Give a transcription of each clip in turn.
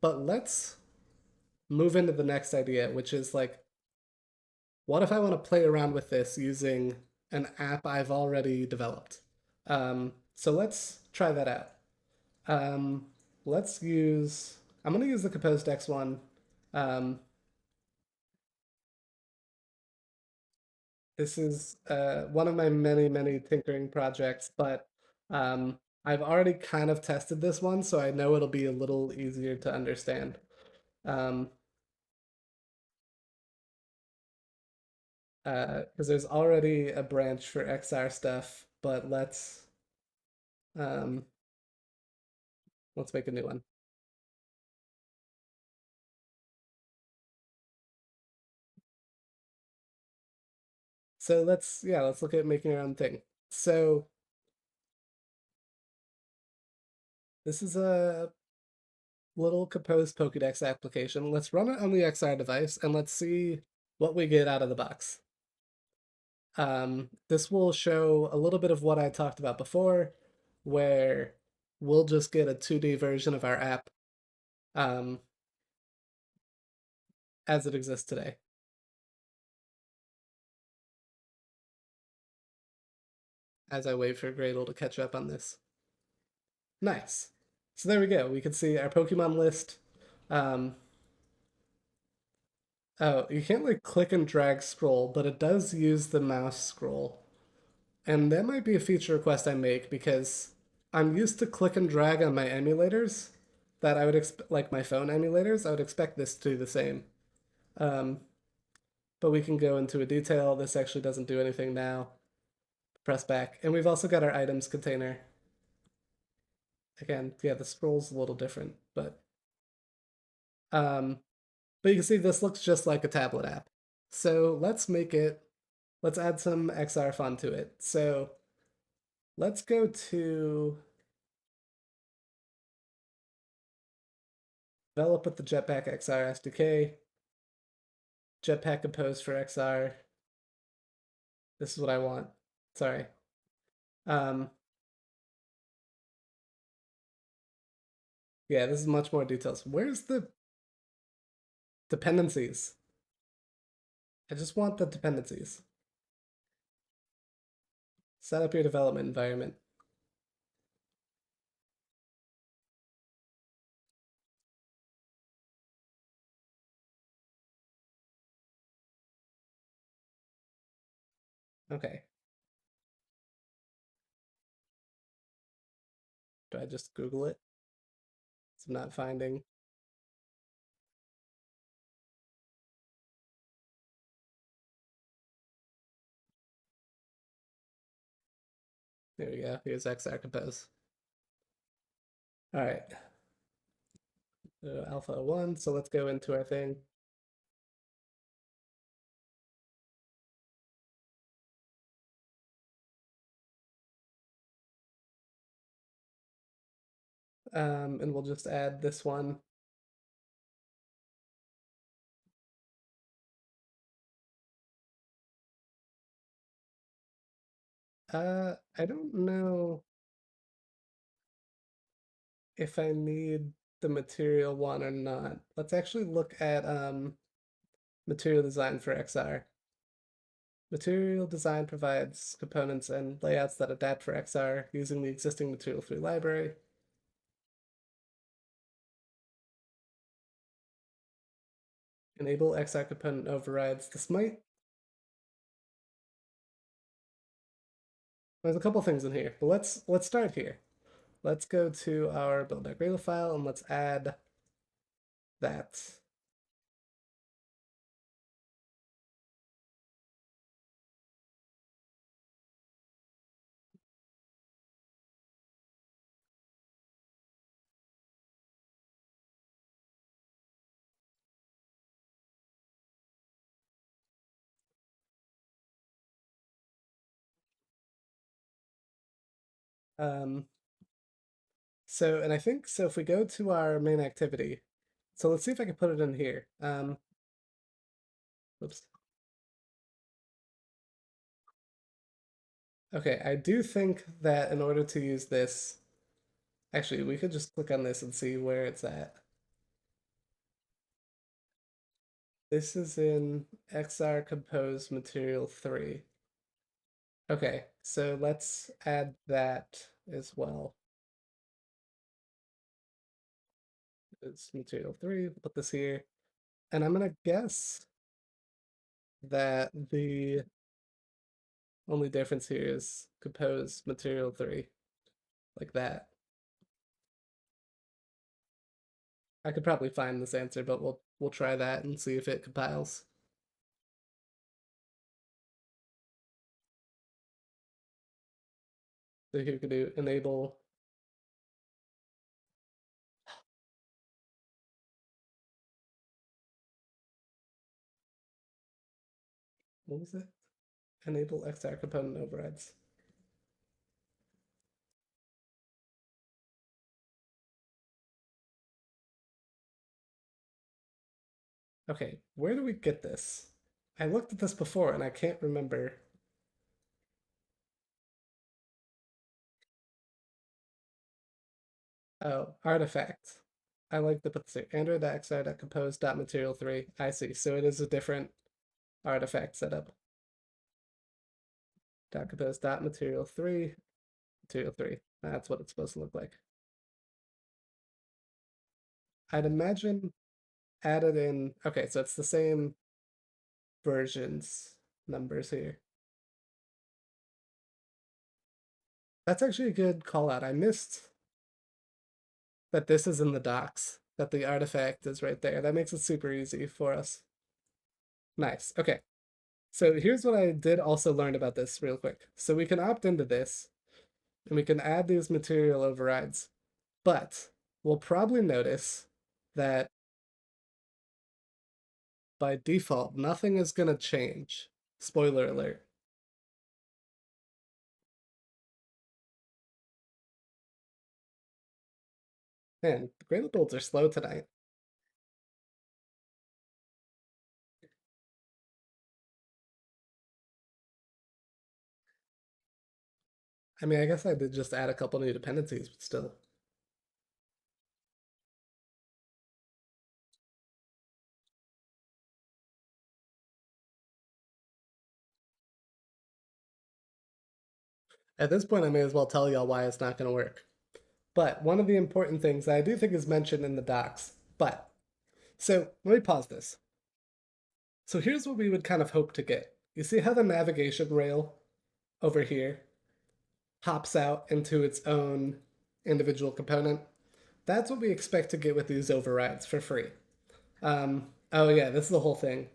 But let's move into the next idea, which is like, what if I want to play around with this using an app I've already developed? So let's try that out. Um, let's use, I'm going to use the Composed X one. Um, this is one of my many, many tinkering projects, but um, I've already kind of tested this one, so I know it'll be a little easier to understand. Um, because there's already a branch for XR stuff, but um, let's make a new one. So let's look at making our own thing. So this is a little composed Pokédex application. Let's run it on the XR device and let's see what we get out of the box. This will show a little bit of what I talked about before, where we'll just get a 2D version of our app um, as it exists today. As I wait for Gradle to catch up on this. Nice. So there we go. We can see our Pokemon list. Um, oh, you can't like click and drag scroll, but it does use the mouse scroll. And that might be a feature request I make because I'm used to click and drag on my emulators that I would expect, like my phone emulators, I would expect this to do the same. Um, but we can go into a detail. This actually doesn't do anything now. Press back. And we've also got our items container. Again, yeah, the scroll's a little different, um, but you can see this looks just like a tablet app. So let's add some XR fun to it. So let's go to develop with the Jetpack XR SDK, Jetpack Compose for XR. This is what I want. Sorry. Um, yeah, this is much more details. Where's the dependencies? I just want the dependencies. Set up your development environment. Okay. Do I just Google it? So I'm not finding. There we go. Here's XR Compose. All right. So alpha 1. So let's go into our thing. And we'll just add this one. I don't know if I need the material one or not. Let's actually look at material design for XR. Material design provides components and layouts that adapt for XR using the existing material free library. Enable XR component overrides. There's a couple things in here, but let's start here. Let's go to our build.gradle file and let's add that. Um, and I think so if we go to our main activity, so let's see if I can put it in here. Oops. Okay, I do think that in order to use this, actually, we could just click on this and see where it's at. This is in XR Compose Material 3. Okay, so let's add that as well. It's Material 3, put this here. And I'm gonna guess that the only difference here is Compose Material 3, like that. I could probably find this answer, but we'll try that and see if it compiles. So here we can do enable. What was it? Enable XR component overrides. Okay, where do we get this? I looked at this before and I can't remember. Oh, artifact. I like to put this here. Android.xr.compose.material3. I see. So it is a different artifact setup. .compose.material3, material3. That's what it's supposed to look like. I'd imagine added in. Okay, so it's the same versions numbers here. That's actually a good call out. I missed that this is in the docs, that the artifact is right there. That makes it super easy for us. Nice. Okay. So here's what I did also learn about this real quick. So we can opt into this and we can add these material overrides, but we'll probably notice that by default, nothing is going to change. Spoiler alert. Man, the Gradle builds are slow tonight. I mean, I guess I did just add a couple new dependencies, but still. At this point, I may as well tell y'all why it's not going to work. But one of the important things that I do think is mentioned in the docs, so let me pause this. So here's what we would kind of hope to get. You see how the navigation rail over here pops out into its own individual component? That's what we expect to get with these overrides for free. Oh yeah, this is the whole thing.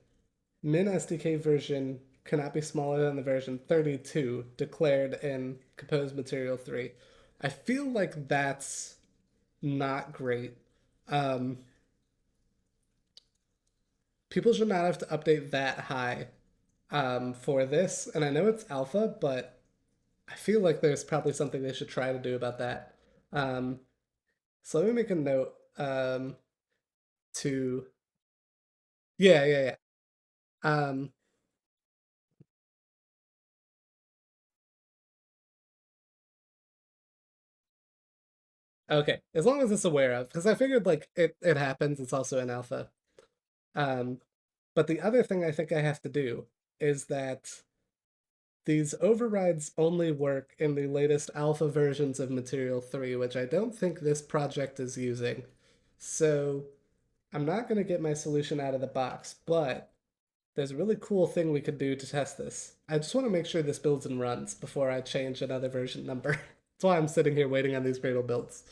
Min SDK version cannot be smaller than the version 32 declared in Compose Material 3. I feel like that's not great. Um, People should not have to update that high for this. And I know it's alpha, but I feel like there's probably something they should try to do about that. Um, so let me make a note to. Yeah, yeah, yeah. Um, okay, as long as it's aware of, because I figured like it happens. It's also in alpha. Um, but the other thing I think I have to do is that these overrides only work in the latest alpha versions of Material 3, which I don't think this project is using. So I'm not going to get my solution out of the box, but there's a really cool thing we could do to test this. I just want to make sure this builds and runs before I change another version number. That's why I'm sitting here waiting on these Gradle builds.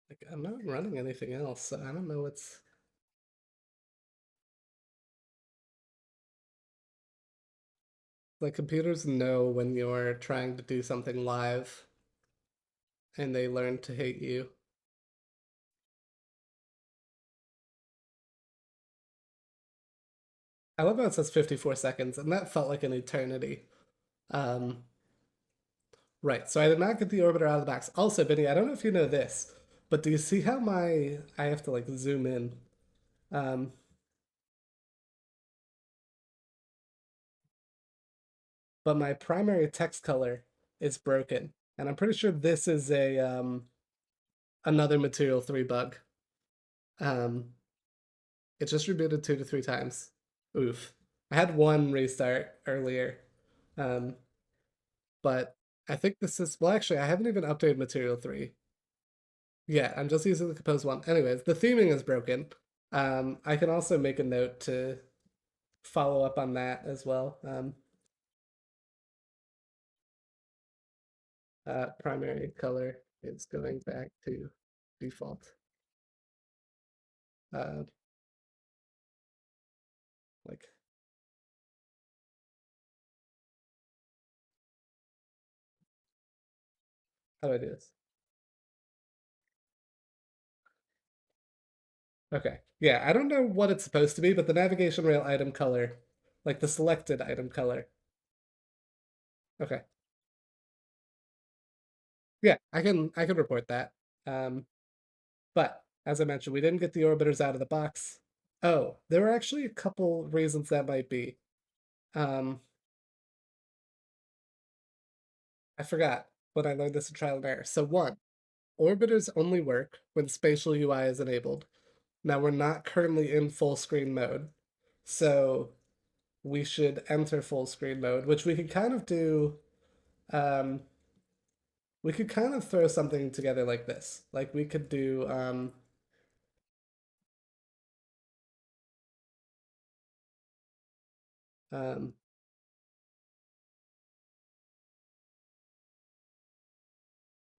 Like, I'm not running anything else, so I don't know what's. Like, computers know when you're trying to do something live and they learn to hate you. I love how it says 54 seconds, and that felt like an eternity. Um, right, so I did not get the orbiter out of the box. Also, Vinny, I don't know if you know this, but do you see how I have to like zoom in? Um, but my primary text color is broken. And I'm pretty sure this is a another Material 3 bug. Um, it just rebooted 2 to 3 times. Oof. I had one restart earlier. Um, but I think this is, well, actually, I haven't even updated Material 3. Yeah, I'm just using the Compose one. Anyways, the theming is broken. I can also make a note to follow up on that as well. Primary color is going back to default. Uh, like, how do I do this? Okay. Yeah, I don't know what it's supposed to be, but the navigation rail item color, like the selected item color. Okay. Yeah, I can report that. Um, but as I mentioned, we didn't get the orbiters out of the box. Oh, there were actually a couple reasons that might be. Um, I forgot when I learned this in trial and error. So one, orbiters only work when spatial UI is enabled. Now we're not currently in full screen mode, so we should enter full screen mode, which we could kind of do. Um, we could kind of throw something together like this. Like we could do. Um,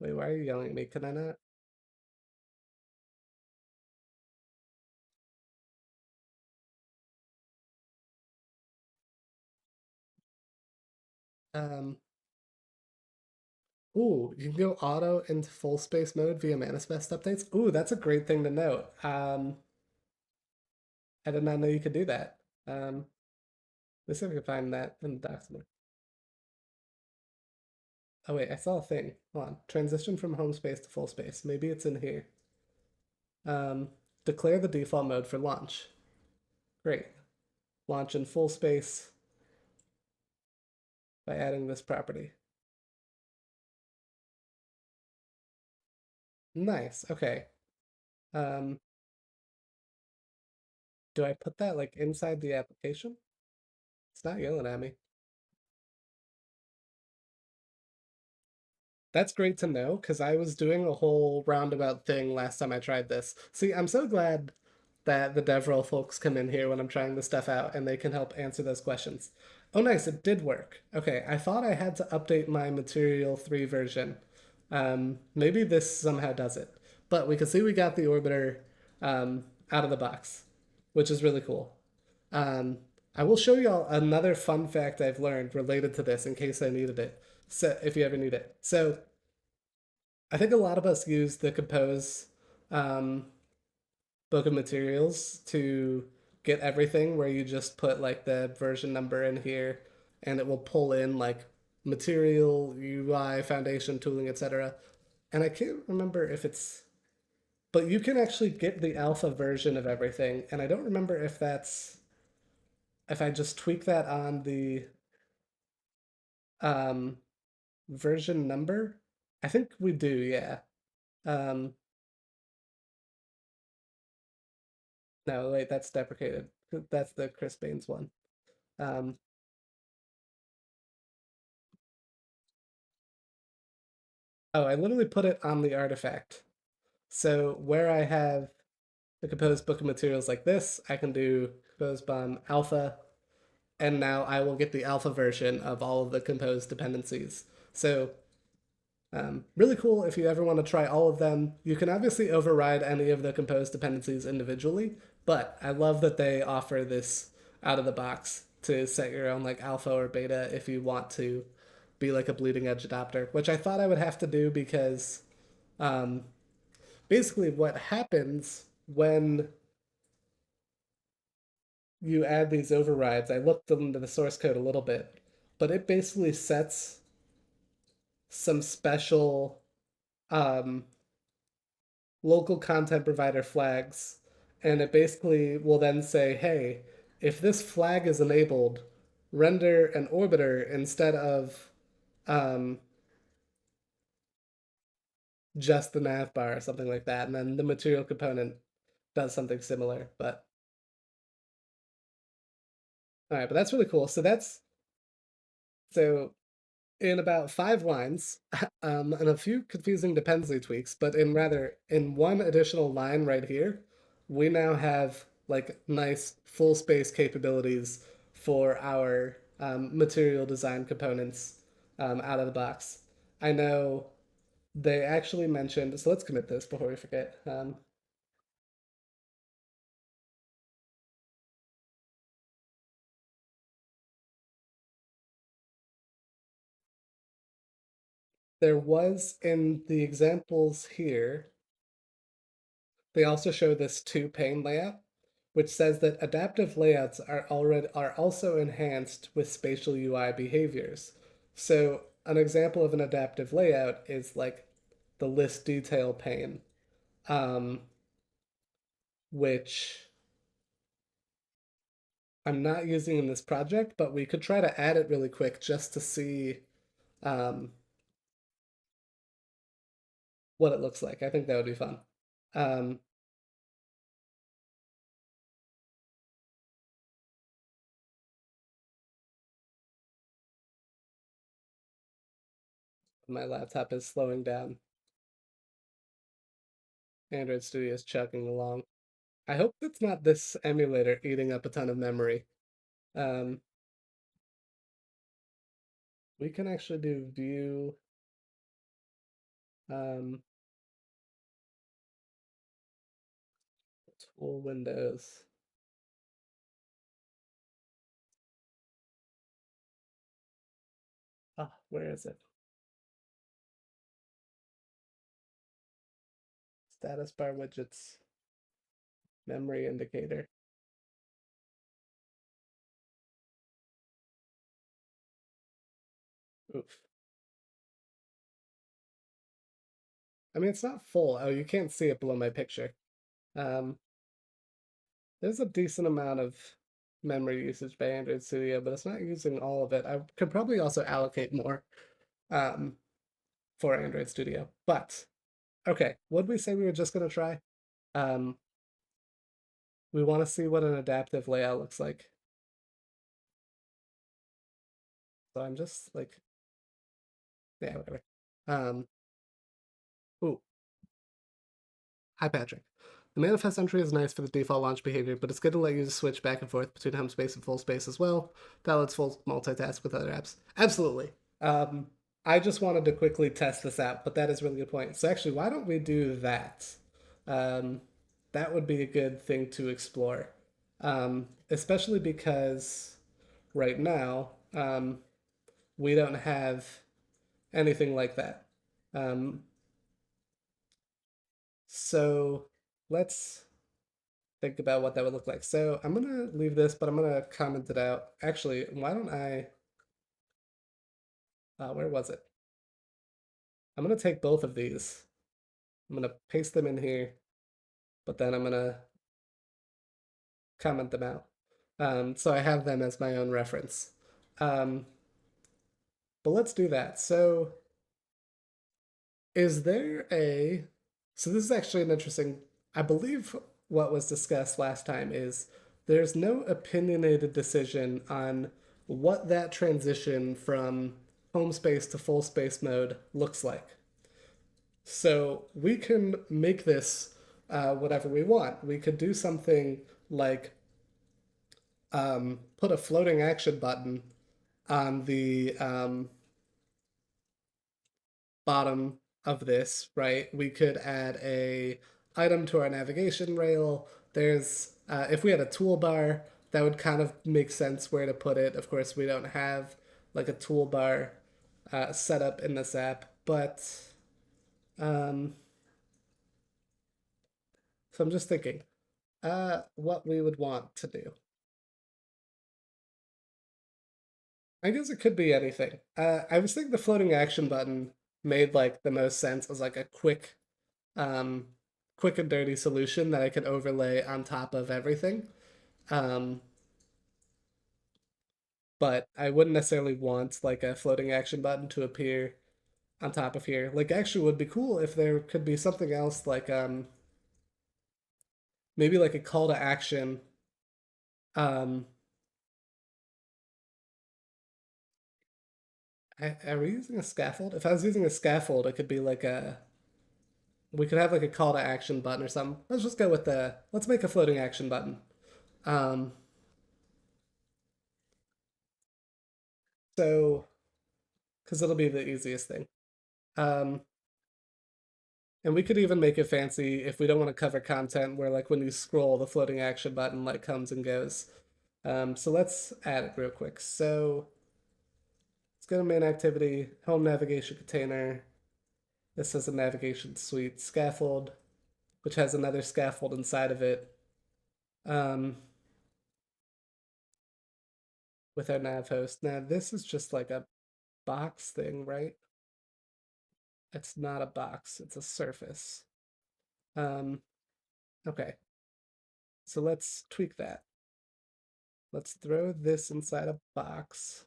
Wait, why are you yelling at me? Can I not? Um, Ooh, you can go auto into full space mode via Manifest updates. Ooh, that's a great thing to note. I did not know you could do that. Let's see if we can find that in the document. Oh wait, I saw a thing. Hold on. Transition from home space to full space. Maybe it's in here. Um, Declare the default mode for launch. Great. Launch in full space by adding this property. Nice. Okay. Um, do I put that like inside the application? It's not yelling at me. That's great to know because I was doing a whole roundabout thing last time I tried this. See, I'm so glad that the DevRel folks come in here when I'm trying this stuff out and they can help answer those questions. Oh, nice, it did work. Okay, I thought I had to update my Material 3 version. Maybe this somehow does it. But we can see we got the orbiter out of the box, which is really cool. Um, I will show y'all another fun fact I've learned related to this in case I needed it. So if you ever need it. So I think a lot of us use the Compose um, book of materials to get everything where you just put like the version number in here and it will pull in like material, UI, foundation, tooling, etc. And I can't remember if it's, but you can actually get the alpha version of everything. And I don't remember if that's, if I just tweak that on the um, version number. I think we do, yeah. Um, no, wait, that's deprecated. That's the Chris Baines one. Um, oh, I literally put it on the artifact. So where I have the composed book of materials like this, I can do compose bomb alpha, and now I will get the alpha version of all of the composed dependencies. So really cool if you ever want to try all of them. You can obviously override any of the composed dependencies individually, but I love that they offer this out of the box to set your own like alpha or beta if you want to be like a bleeding edge adapter, which I thought I would have to do because um, basically what happens when you add these overrides, I looked into the source code a little bit, but it basically sets some special um, local content provider flags, and it basically will then say, hey, if this flag is enabled, render an orbiter instead of um, just the nav bar or something like that, and then the material component does something similar. But all right, but that's really cool. So in about 5 lines, and a few confusing dependency tweaks, but in one additional line right here, we now have like nice full space capabilities for our material design components out of the box. I know they actually mentioned, so let's commit this before we forget. There was in the examples here, they also show this two pane layout, which says that adaptive layouts are also enhanced with spatial UI behaviors. So an example of an adaptive layout is like the list detail pane, um, which I'm not using in this project, but we could try to add it really quick just to see um, what it looks like. I think that would be fun. Um, my laptop is slowing down. Android Studio is chugging along. I hope it's not this emulator eating up a ton of memory. Um, we can actually do view um, tool windows. Ah, where is it? Status bar widgets, memory indicator. Oof. I mean, it's not full. Oh, you can't see it below my picture. Um, there's a decent amount of memory usage by Android Studio, but it's not using all of it. I could probably also allocate more um, for Android Studio. But okay, what did we say we were just gonna try? Um, we want to see what an adaptive layout looks like. So I'm just like, yeah, whatever. Um, ooh, hi Patrick. The manifest entry is nice for the default launch behavior, but it's good to let users switch back and forth between home space and full space as well. That lets full multitask with other apps. Absolutely. Um, I just wanted to quickly test this out, but that is a really good point. So actually, why don't we do that? Um, that would be a good thing to explore, especially because right now we don't have anything like that. Um, so let's think about what that would look like. So I'm gonna leave this, but I'm gonna comment it out. Actually, why don't I? Where was it? I'm gonna take both of these. I'm gonna paste them in here, but then I'm gonna comment them out. So I have them as my own reference. Um, but let's do that. So is there a? So this is actually an interesting. I believe what was discussed last time is there's no opinionated decision on what that transition from home space to full space mode looks like. So we can make this whatever we want. We could do something like put a floating action button on the bottom of this, right? We could add a item to our navigation rail. There's if we had a toolbar, that would kind of make sense where to put it. Of course, we don't have like a toolbar set up in this app, but um, so I'm just thinking what we would want to do. I guess it could be anything. I was thinking the floating action button made like the most sense as like a um, quick and dirty solution that I could overlay on top of everything. Um, but I wouldn't necessarily want like a floating action button to appear on top of here. Like actually would be cool if there could be something else like maybe like a call to action. Um are we using a scaffold? If I was using a scaffold, it could be like a we could have like a call to action button or something. Let's just go with the let's make a floating action button. Um so because it'll be the easiest thing. Um and we could even make it fancy if we don't want to cover content where like when you scroll the floating action button like comes and goes. So let's add it real quick. So let's go to main activity, home navigation container. This is a navigation suite scaffold, which has another scaffold inside of it. Um, with our nav host. Now this is just like a box thing, right? It's not a box, it's a surface. Um, okay, so let's tweak that. Let's throw this inside a box.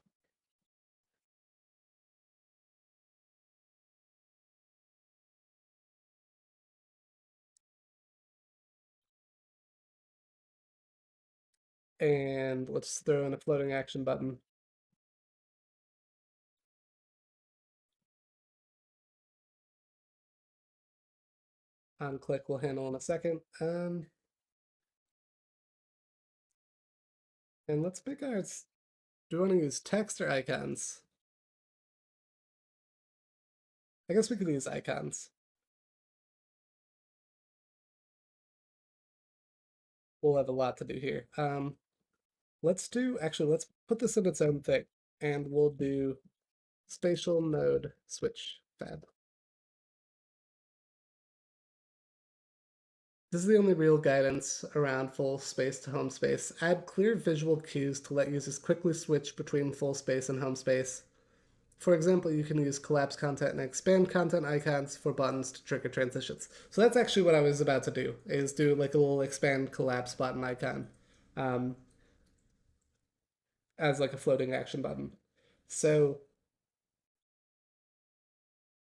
And let's throw in a floating action button. On click will handle in a second. And let's pick our. Do we want to use text or icons? I guess we could use icons. We'll have a lot to do here. Let's put this in its own thing, and we'll do spatial node switch fab. This is the only real guidance around full space to home space. Add clear visual cues to let users quickly switch between full space and home space. For example, you can use collapse content and expand content icons for buttons to trigger transitions. So that's actually what I was about to do, is do like a little expand collapse button icon um, as like a floating action button. So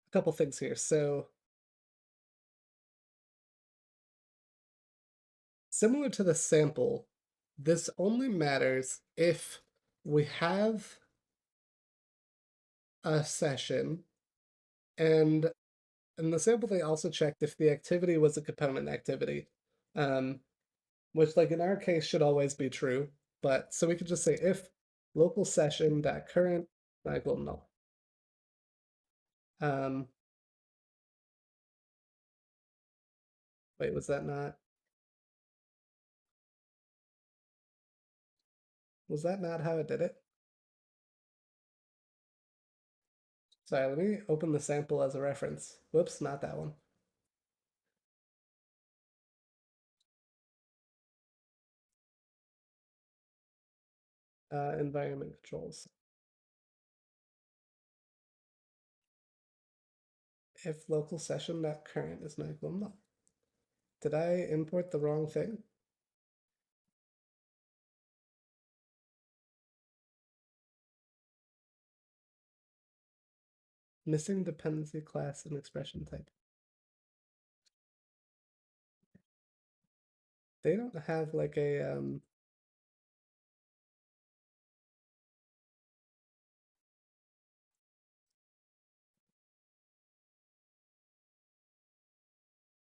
a couple things here. So similar to the sample, this only matters if we have a session and in the sample they also checked if the activity was a component activity. Um, which like in our case should always be true. But so we could just say if local session dot current equal null. Um, wait, was that not how it did it? Sorry, let me open the sample as a reference. Whoops, not that one. Environment controls. If local session dot current is not equal null. Did I import the wrong thing? Missing dependency class and expression type. They don't have like a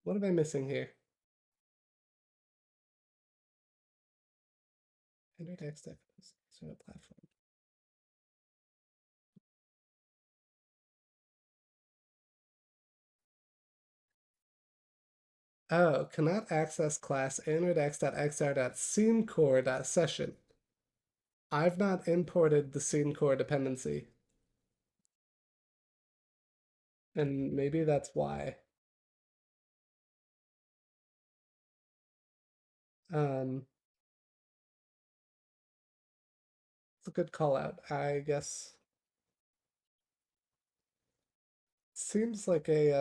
what am I missing here? Android X definitely sort of platform. Oh, cannot access class androidx.xr.scenecore.session. I've not imported the scenecore dependency, and maybe that's why. Um, it's a good call out. I guess seems like a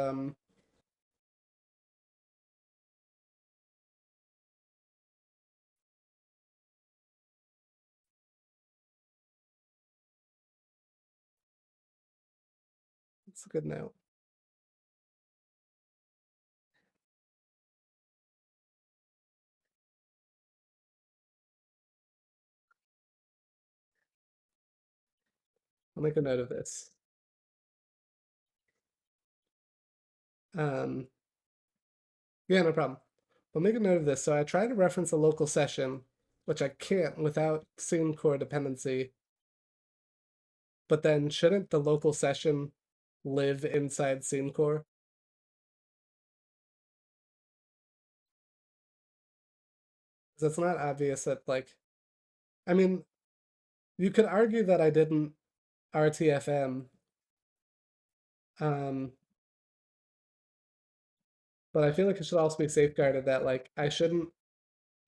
It's a good note. I'll make a note of this. Um, yeah, no problem. I'll make a note of this. So I try to reference a local session, which I can't without scene core dependency. But then shouldn't the local session live inside scene core? Because it's not obvious that like, I mean, you could argue that I didn't RTFM, um, but I feel like it should also be safeguarded that like I shouldn't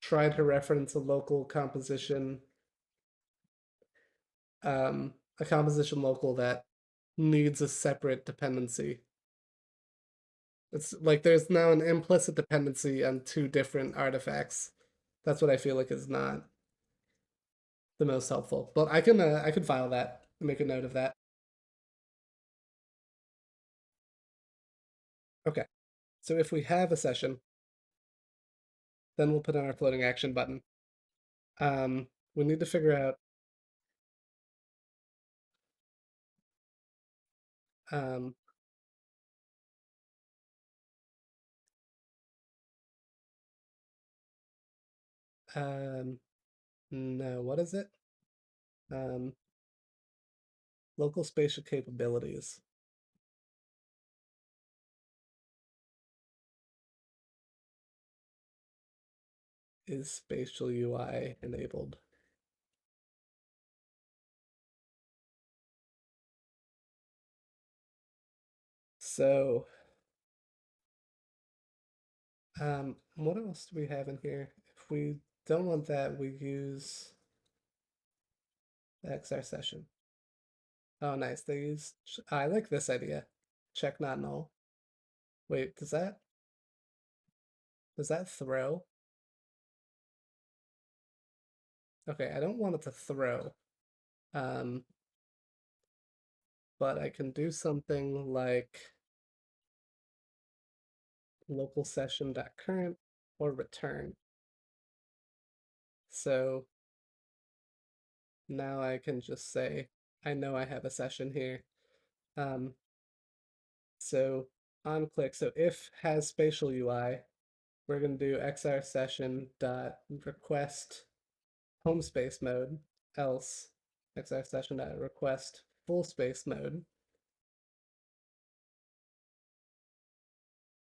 try to reference a composition local that needs a separate dependency. It's like there's now an implicit dependency on two different artifacts. That's what I feel like is not the most helpful. But I can file that and make a note of that. Okay. So if we have a session, then we'll put in our floating action button. We need to figure out um um no, what is it? Um Local spatial capabilities. Is spatial UI enabled? So what else do we have in here? If we don't want that, we use the XR session. Oh, nice. They use. I like this idea. Check not null. Wait, does that throw? Okay, I don't want it to throw. Um, but I can do something like local session dot current or return. So now I can just say I know I have a session here. Um, so on click. So if has spatial UI, we're going to do xr session dot request home space mode, else xr session dot request full space mode.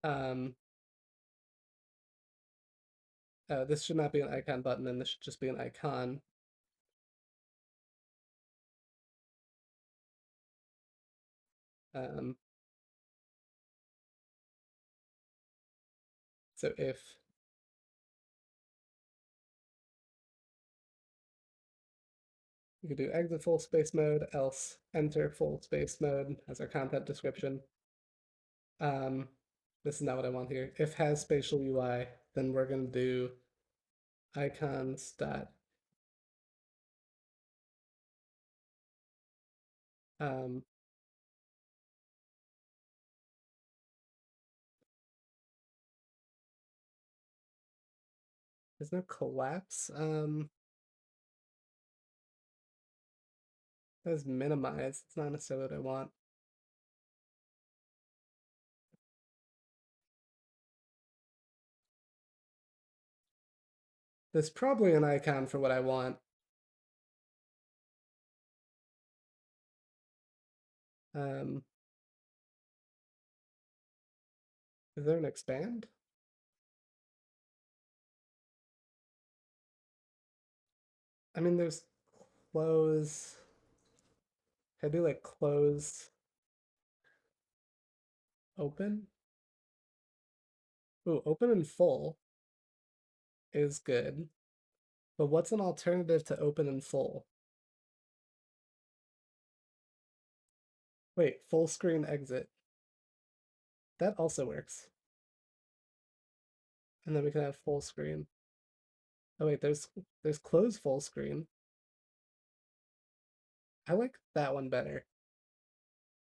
Um, this should not be an icon button, and this should just be an icon. Um, so if we could do exit full space mode, else enter full space mode as our content description. Um, this is not what I want here. If has spatial UI, then we're going to do icons dot um, there's no collapse. That's minimized. It's not necessarily what I want. There's probably an icon for what I want. Um, is there an expand? I mean, there's close. Can I do like close open? Ooh, open and full is good. But what's an alternative to open and full? Wait, full screen exit. That also works. And then we can have full screen. Oh wait, there's close full screen. I like that one better.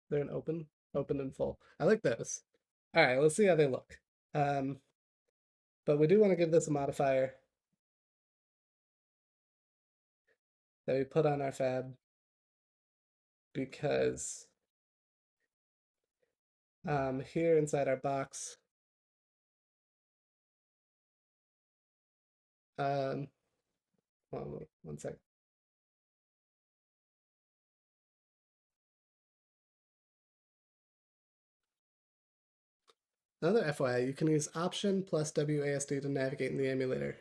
They're an open. open and full. I like those. All right, let's see how they look. Um, but we do want to give this a modifier that we put on our fab because here inside our box, um, one sec. Another FYI, you can use Option plus WASD to navigate in the emulator.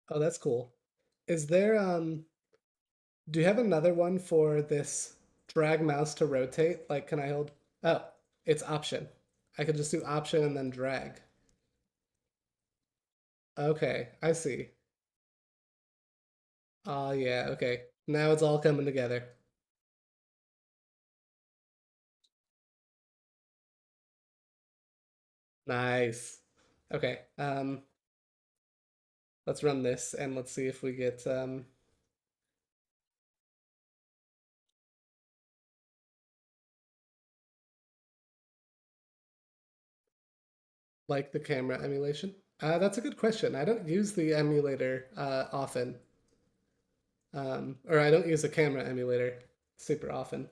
Oh, that's cool. Is there do you have another one for this drag mouse to rotate? Like, can I hold? Oh, it's Option. I could just do Option and then drag. Okay, I see. Oh, yeah, okay. Now it's all coming together. Nice. Okay, let's run this and let's see if we get like the camera emulation. That's a good question. I don't use the emulator often. Or I don't use a camera emulator super often,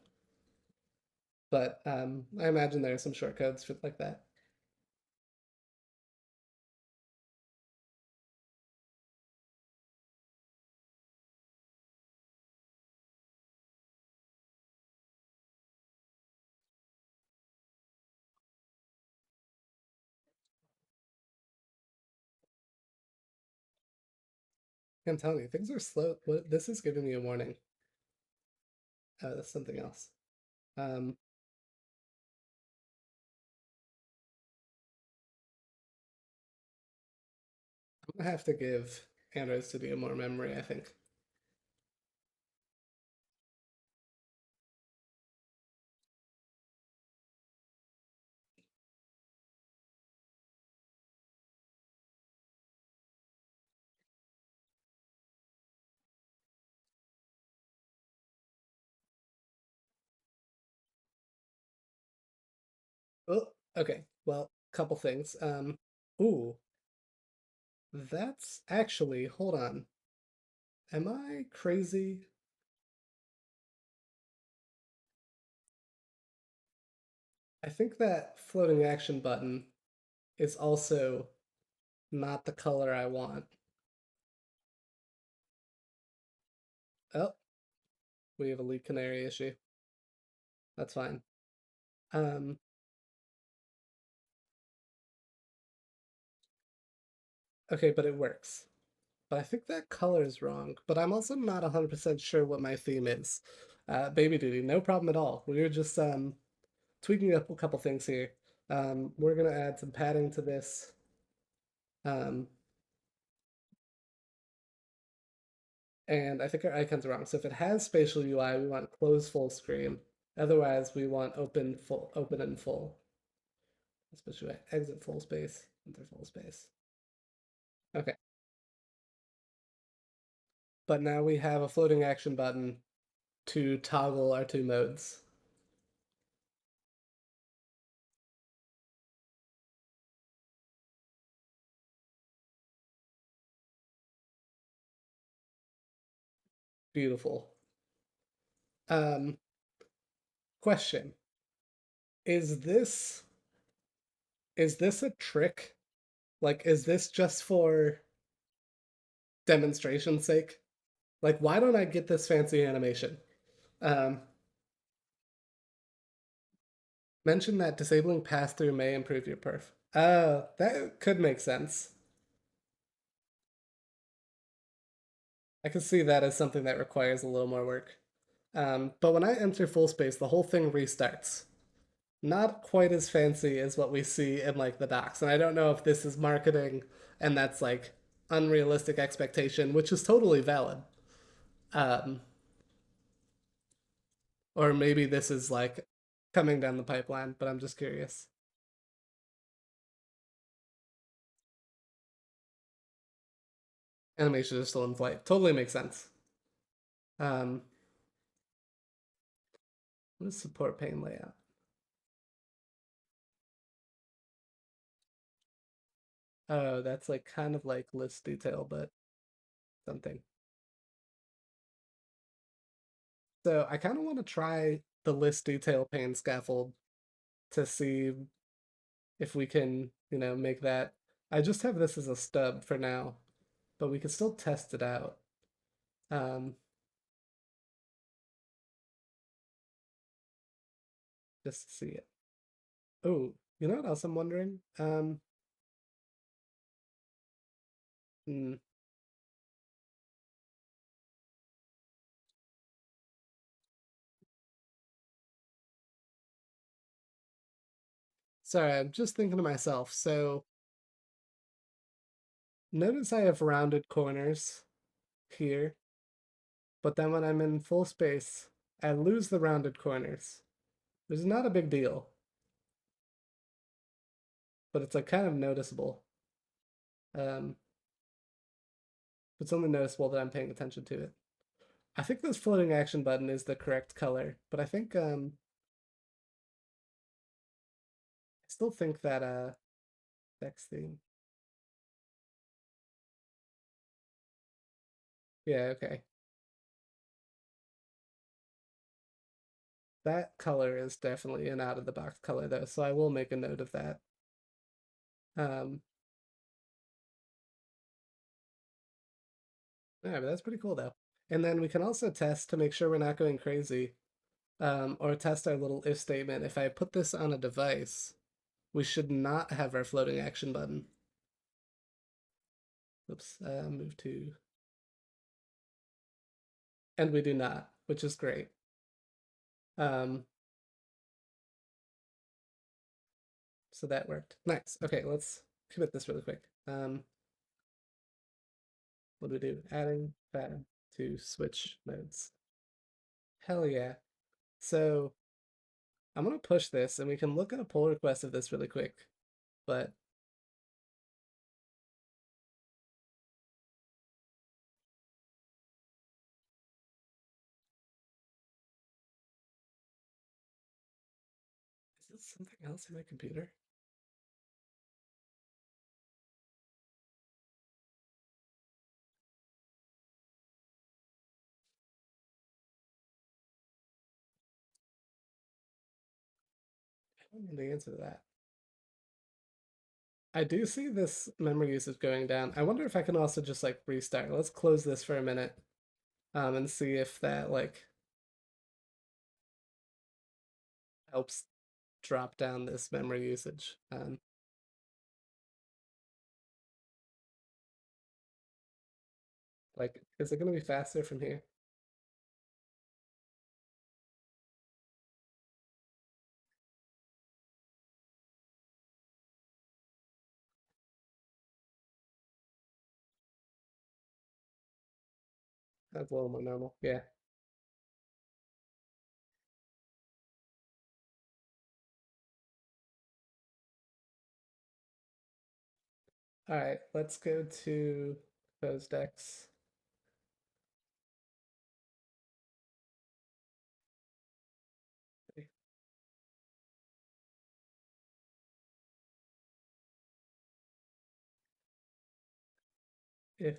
but I imagine there are some shortcodes for like that. I'm telling you, things are slow. This is giving me a warning. That's something else. Um, I'm gonna have to give Android Studio more memory, I think. Oh, okay. Well, couple things. Ooh, that's actually, hold on. Am I crazy? I think that floating action button is also not the color I want. Oh, we have a lead canary issue. That's fine. Um, okay, but it works. But I think that color is wrong. But I'm also not 100% sure what my theme is. Baby Duty, no problem at all. We were just tweaking up a couple things here. We're gonna add some padding to this. Um, and I think our icon's wrong. So if it has spatial UI, we want close full screen. Otherwise, we want open and full. Especially exit full space, enter full space. Okay, but now we have a floating action button to toggle our two modes. Beautiful. Um, question: Is this a trick? Like, is this just for demonstration's sake? Like, why don't I get this fancy animation? Um, mention that disabling pass through may improve your perf. Oh, that could make sense. I can see that as something that requires a little more work. But when I enter full space, the whole thing restarts. Not quite as fancy as what we see in like the docs. And I don't know if this is marketing and that's like unrealistic expectation, which is totally valid. Um, or maybe this is like coming down the pipeline, but I'm just curious. animation is still in flight. Totally makes sense. What is support pane layout? Oh, that's like kind of like list detail, but something. So I kind of want to try the list detail pane scaffold to see if we can, make that. I just have this as a stub for now, but we can still test it out. Um, just to see it. Oh, you know what else I'm wondering? Hmm, sorry, I'm just thinking to myself. So notice I have rounded corners here, but then when I'm in full space, I lose the rounded corners. Which is not a big deal, but it's like kind of noticeable. Um, it's only noticeable that I'm paying attention to it. I think this floating action button is the correct color, but I think I still think that next thing. Yeah, okay. That color is definitely an out of the box color though, so I will make a note of that. Um, yeah, but that's pretty cool though. And then we can also test to make sure we're not going crazy, or test our little if statement. If I put this on a device, we should not have our floating action button. Oops, move to, and we do not, which is great. Um, so that worked. Nice. Okay, let's commit this really quick. What do we do? Adding fab to switch modes. Hell yeah. So I'm gonna push this and we can look at a pull request of this really quick. But is this something else in my computer? I don't know the answer to that. I do see this memory usage going down. I wonder if I can also just like restart. Let's close this for a minute, and see if that like helps drop down this memory usage. Like, is it gonna be faster from here? That's a little more normal. Yeah. All right, let's go to those decks. If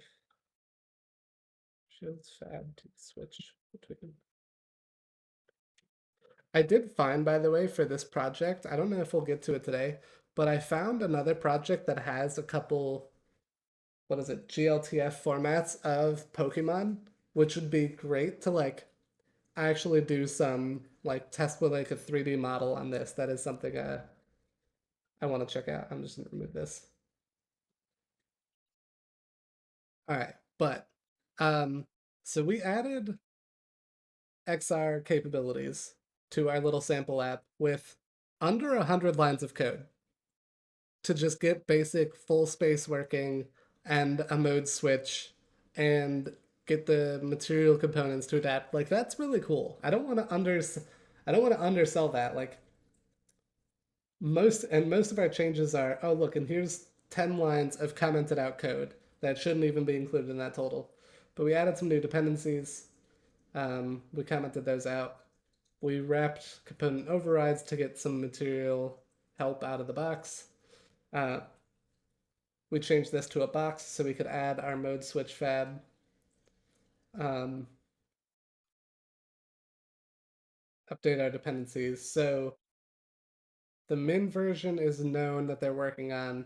shields fab to switch between. I did find, by the way, for this project, I don't know if we'll get to it today, but I found another project that has a couple, what is it, GLTF formats of Pokemon, which would be great to like actually do some like test with like a 3D model on this. That is something I want to check out. I'm just gonna remove this. All right, but um, so we added XR capabilities to our little sample app with under 100 lines of code to just get basic full space working and a mode switch and get the material components to adapt. Like that's really cool. I don't want to undersell that. Like most of our changes are, oh look, and here's 10 lines of commented out code. that shouldn't even be included in that total. But we added some new dependencies. We commented those out. We wrapped component overrides to get some material help out of the box. Uh, we changed this to a box so we could add our mode switch fab. Um, update our dependencies. So the min version is known that they're working on.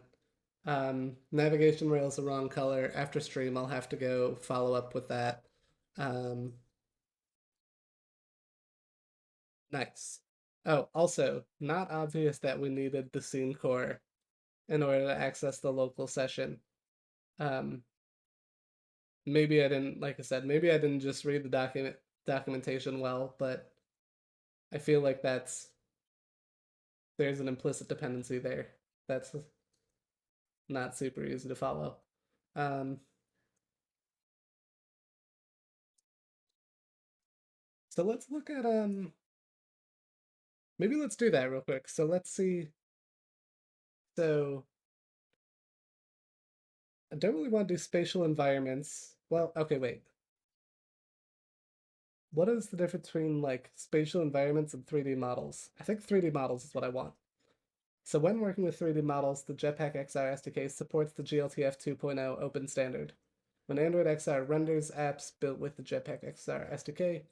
Navigation rail is the wrong color. After stream, I'll have to go follow up with that. Um, nice. Oh, also, not obvious that we needed the scene core in order to access the local session. Um, maybe I didn't, like I said, maybe I didn't just read the documentation well, but I feel like there's an implicit dependency there that's not super easy to follow. Um, so let's look at maybe let's do that real quick. So let's see. So I don't really want to do spatial environments. Well, okay, wait. What is the difference between like spatial environments and 3D models? I think 3D models is what I want. So when working with 3D models, the Jetpack XR SDK supports the GLTF 2.0 open standard. When Android XR renders apps built with the Jetpack XR SDK,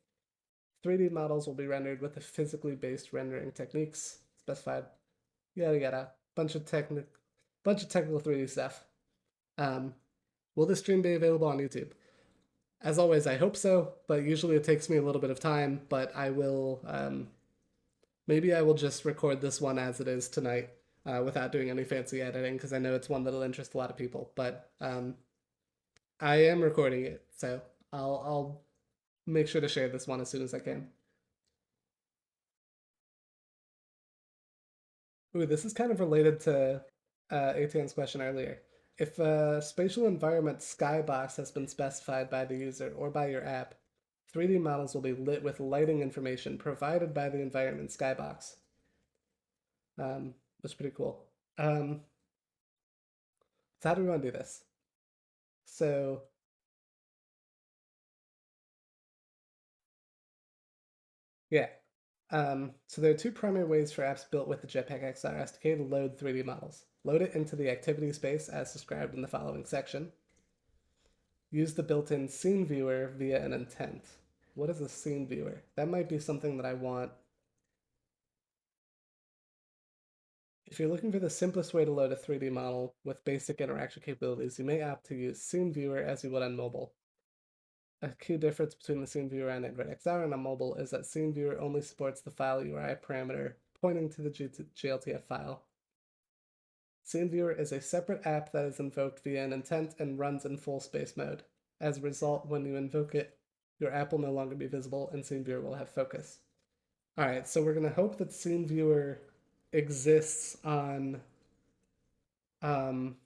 3D models will be rendered with the physically based rendering techniques specified. Yada yada. Bunch of technical 3D stuff. Um, will this stream be available on YouTube? As always, I hope so, but usually it takes me a little bit of time. But I will, maybe I will just record this one as it is tonight without doing any fancy editing because I know it's one that'll interest a lot of people. But I am recording it, so I'll make sure to share this one as soon as I can. Ooh, this is kind of related to ATN's question earlier. If a spatial environment skybox has been specified by the user or by your app, 3D models will be lit with lighting information provided by the environment skybox. That's pretty cool. So how do we want to do this? So yeah. So there are two primary ways for apps built with the Jetpack XR SDK to load 3D models. Load it into the activity space as described in the following section. Use the built-in scene viewer via an intent. What is a scene viewer? That might be something that I want. If you're looking for the simplest way to load a 3D model with basic interaction capabilities, you may opt to use Scene Viewer as you would on mobile. A key difference between the Scene Viewer on Android XR and on mobile is that Scene Viewer only supports the file URI parameter pointing to the GLTF file. Scene Viewer is a separate app that is invoked via an intent and runs in full space mode. As a result, when you invoke it, your app will no longer be visible and Scene Viewer will have focus. All right, so we're going to hope that Scene Viewer exists on um,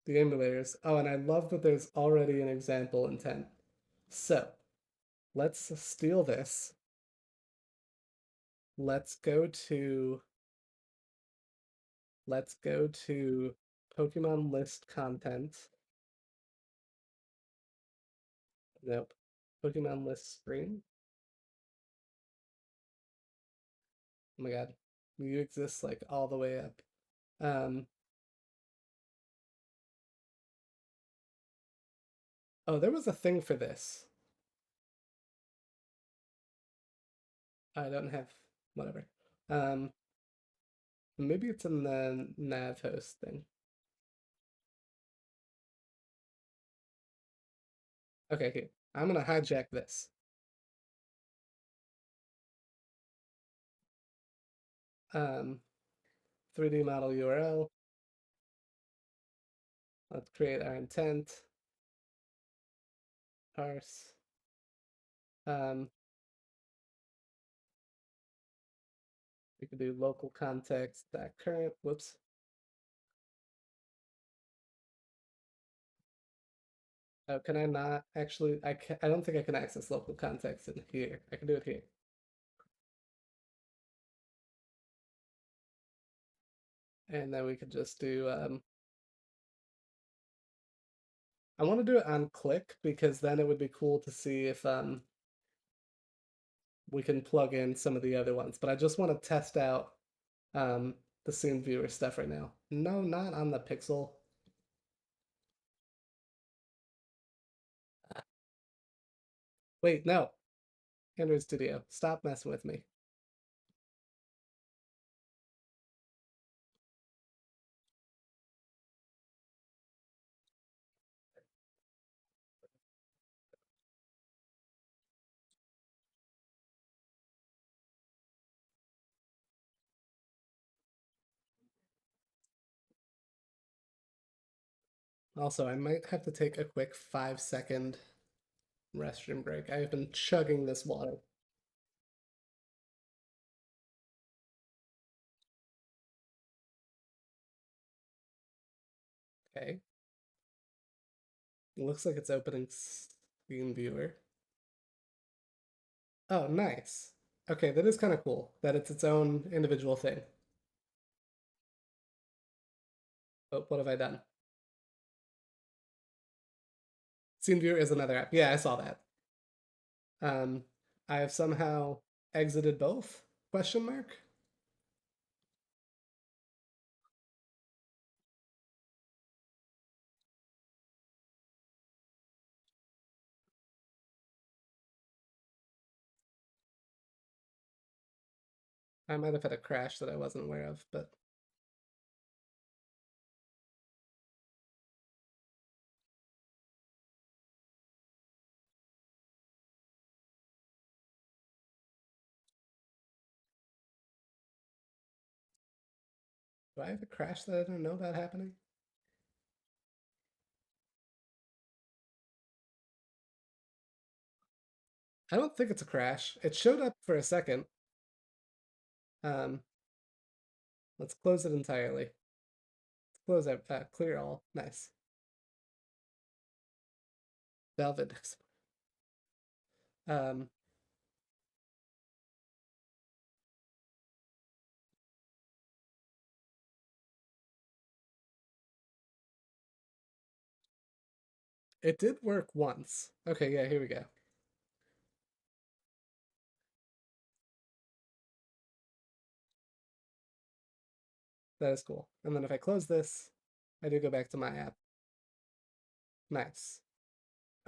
the emulators. Oh, and I love that there's already an example intent. So let's steal this. Let's go to let's go to Pokemon list content. Nope. Pokemon list screen. Oh my god. You exist like all the way up. Um oh, there was a thing for this. I don't have whatever. Um maybe it's in the nav host thing. Okay, here. I'm gonna hijack this. 3D model URL. Let's create our intent. Parse. Um, we could do local context current. Whoops. Oh, can I not actually? I don't think I can access local context in here. I can do it here. And then we could just do I want to do it on click because then it would be cool to see if we can plug in some of the other ones. But I just want to test out um, the scene viewer stuff right now. No, not on the Pixel. Wait, no. Android Studio. Stop messing with me. Also, I might have to take a quick 5-second restroom break. I have been chugging this water. Okay. It looks like it's opening screen viewer. Oh, nice. Okay, that is kind of cool that it's its own individual thing. But what have I done? Scene viewer is another app. Yeah, I saw that. Um, I have somehow exited both? Question mark? I might have had a crash that I wasn't aware of, but do I have a crash that I don't know about happening? I don't think it's a crash. It showed up for a second. Um, let's close it entirely. Close out, clear all. Nice. Velvet. Um, it did work once. Okay, yeah, here we go. That is cool. And then if I close this, I do go back to my app. Nice.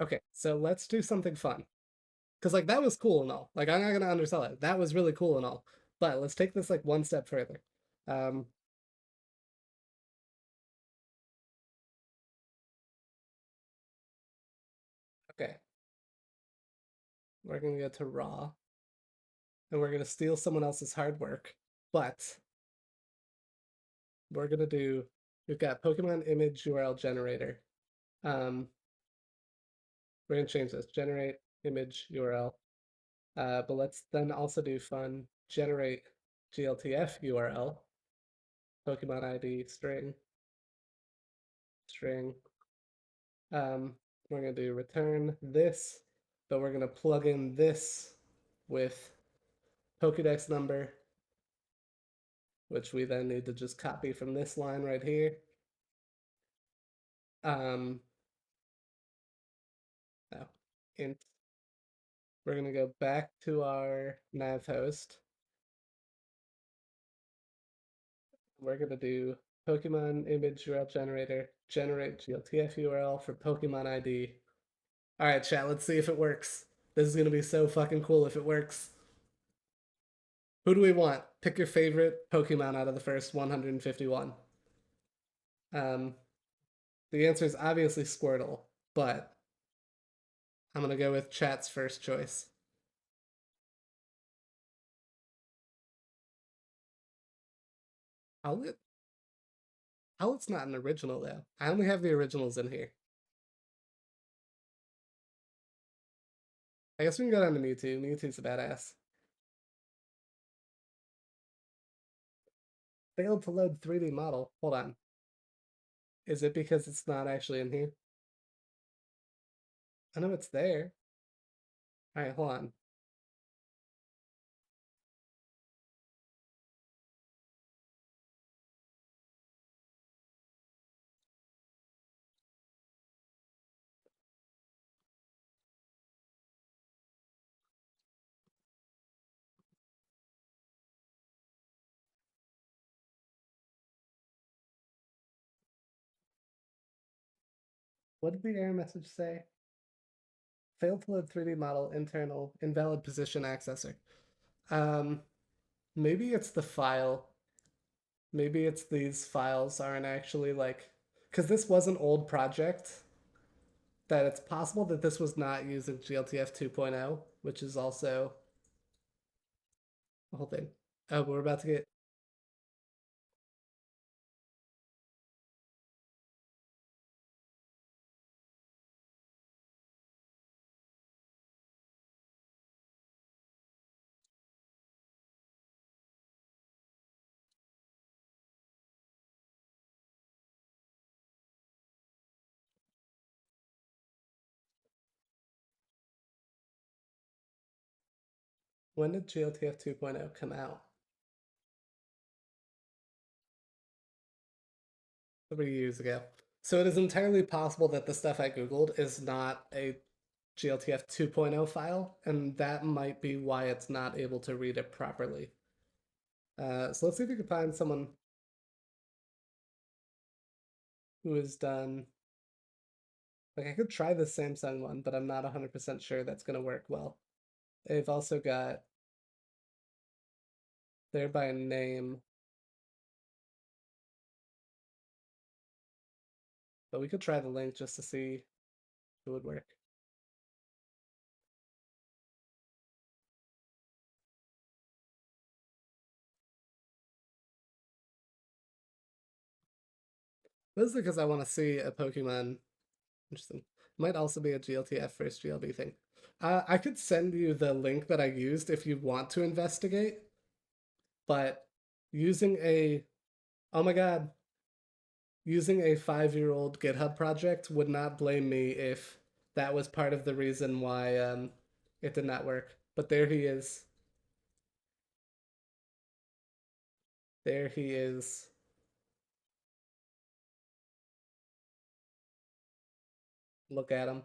Okay, so let's do something fun. Because, like, that was cool and all. Like, I'm not going to undersell it. That was really cool and all. But let's take this, like, one step further. Um, okay, we're going to go to raw. And we're going to steal someone else's hard work. But we're going to do, we've got Pokemon image URL generator. Um, we're going to change this, generate image URL. But let's then also do fun generate GLTF URL, Pokemon ID string, string. We're going to do return this, but we're going to plug in this with Pokedex number, which we then need to just copy from this line right here. Um, oh, int. We're going to go back to our nav host. We're going to do Pokemon image URL generator, generate GLTF URL for Pokemon ID. All right, chat, let's see if it works. This is going to be so fucking cool if it works. Who do we want? Pick your favorite Pokemon out of the first 151. Um, the answer is obviously Squirtle, but I'm gonna go with chat's first choice. Owlet? Owlet's not an original though. I only have the originals in here. I guess we can go down to Mewtwo. Mewtwo's a badass. Failed to load 3D model. Hold on. Is it because it's not actually in here? I know it's there. Alright, hold on. What did the error message say? Failed to load 3D model, internal, invalid position accessor. Um, maybe it's the file. Maybe it's these files aren't actually like, because this was an old project, that it's possible that this was not using GLTF 2.0, which is also the whole thing. Oh, we're about to get. When did GLTF 2.0 come out? 3 years ago. So it is entirely possible that the stuff I Googled is not a GLTF 2.0 file, and that might be why it's not able to read it properly. So let's see if we can find someone who has done. Like, I could try the Samsung one, but I'm not 100% sure that's going to work well. They've also got there by name, but we could try the link just to see if it would work. This is because I want to see a Pokemon. Interesting. Might also be a GLTF first GLB thing. I could send you the link that I used if you want to investigate, but using a oh my god, using a 5-year-old GitHub project would not blame me if that was part of the reason why it did not work. But there he is. There he is. Look at him.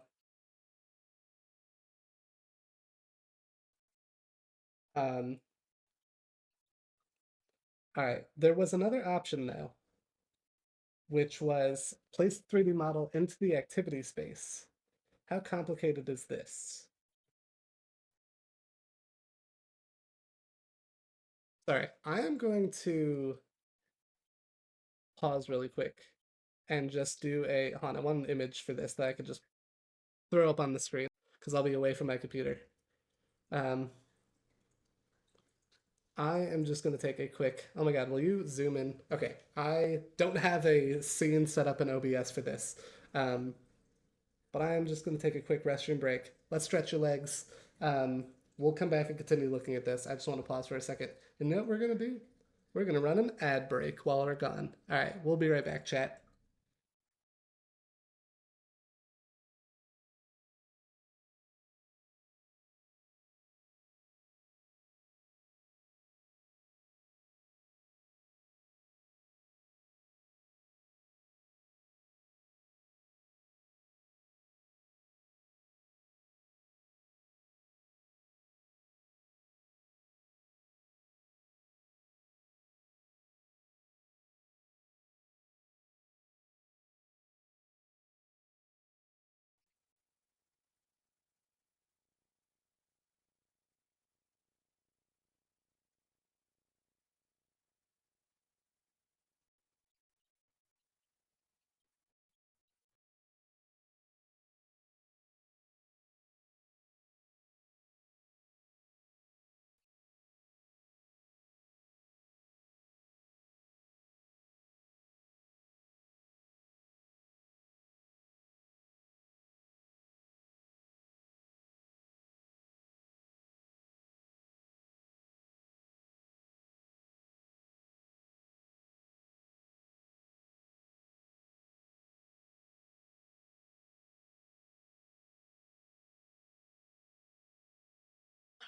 Um, all right. There was another option though, which was place the 3D model into the activity space. How complicated is this? Sorry, I am going to pause really quick and just do a. Hold on, I want an image for this that I could just throw up on the screen because I'll be away from my computer. Um, I am just going to take a quick. Oh my god, will you zoom in? Okay, I don't have a scene set up in OBS for this, um, but I am just going to take a quick restroom break. Let's stretch your legs. Um, we'll come back and continue looking at this. I just want to pause for a second. And you know what we're going to do? We're going to run an ad break while we're gone. All right, we'll be right back, chat.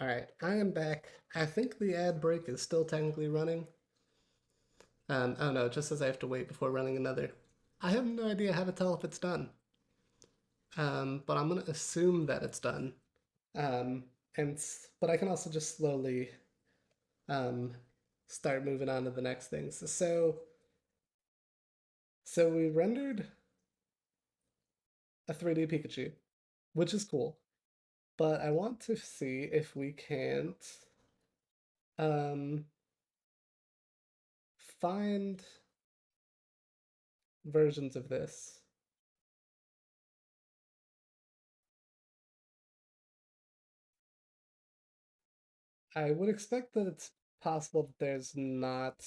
All right, I am back. I think the ad break is still technically running. Oh no, it just says I have to wait before running another. I have no idea how to tell if it's done. But I'm gonna assume that it's done. Um, but I can also just slowly um, start moving on to the next things. So we rendered a 3D Pikachu, which is cool. But I want to see if we can't um, find versions of this. I would expect that it's possible that there's not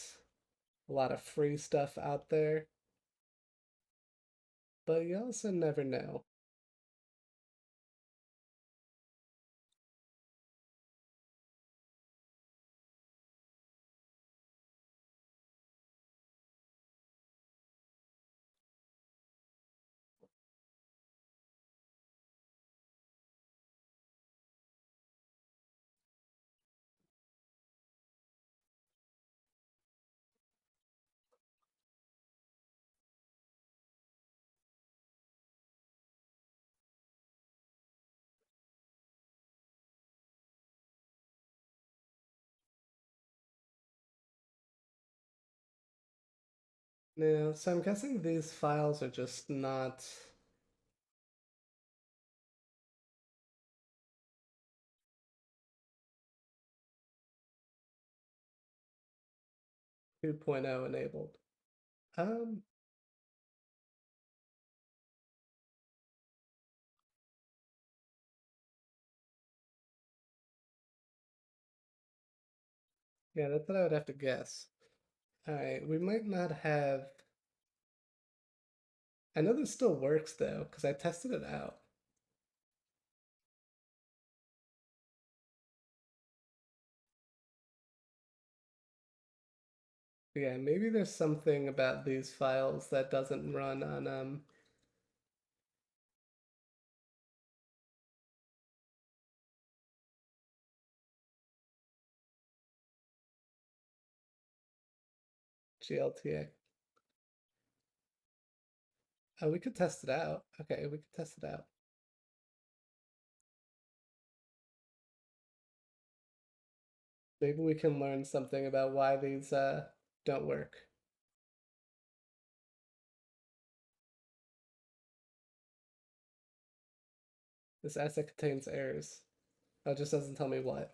a lot of free stuff out there, but you also never know. No, so I'm guessing these files are just not 2.0 enabled. Um, yeah, that's what I would have to guess. All right, we might not have. I know this still works though, because I tested it out. Yeah, maybe there's something about these files that doesn't run on GLTX. Oh, we could test it out. Okay, we could test it out. Maybe we can learn something about why these don't work. This asset contains errors. Oh, it just doesn't tell me what.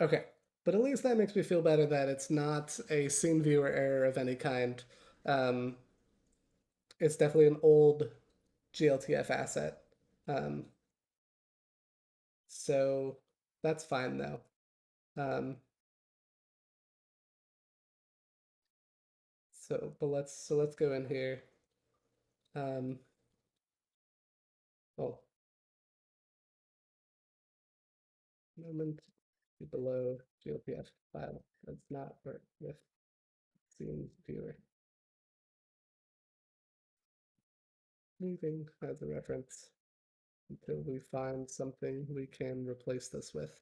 Okay, but at least that makes me feel better that it's not a scene viewer error of any kind. Um, it's definitely an old GLTF asset. Um, so that's fine though. Um, so let's go in here. Um, oh, moment below GLPF file does not work with scene viewer. Leaving as a reference until we find something we can replace this with.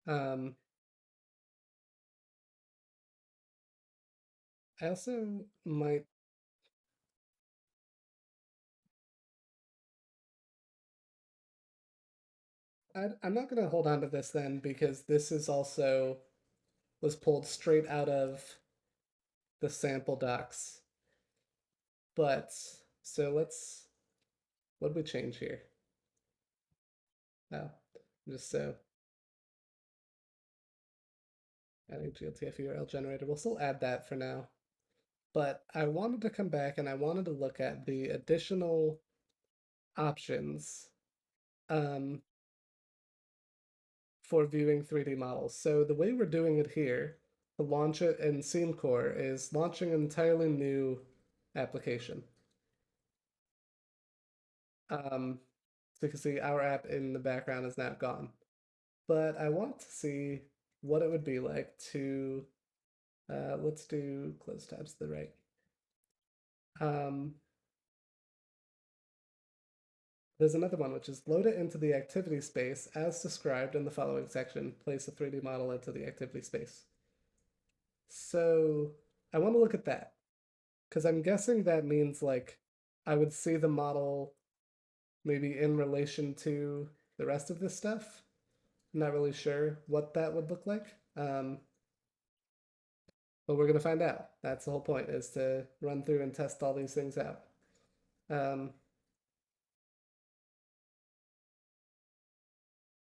Um, I also might. I'm not going to hold on to this then because this is also was pulled straight out of the sample docs. But so let's what do we change here? Oh, just so adding GLTF URL generator. We'll still add that for now. But I wanted to come back and I wanted to look at the additional options um, for viewing 3D models. So the way we're doing it here to launch it in SceneCore is launching an entirely new application. So you can see our app in the background is now gone. But I want to see what it would be like to, let's do close tabs to the right. Um, there's another one, which is load it into the activity space as described in the following section. Place a 3D model into the activity space. So I want to look at that because I'm guessing that means like I would see the model maybe in relation to the rest of this stuff. I'm not really sure what that would look like. But we're going to find out. That's the whole point, is to run through and test all these things out. Um,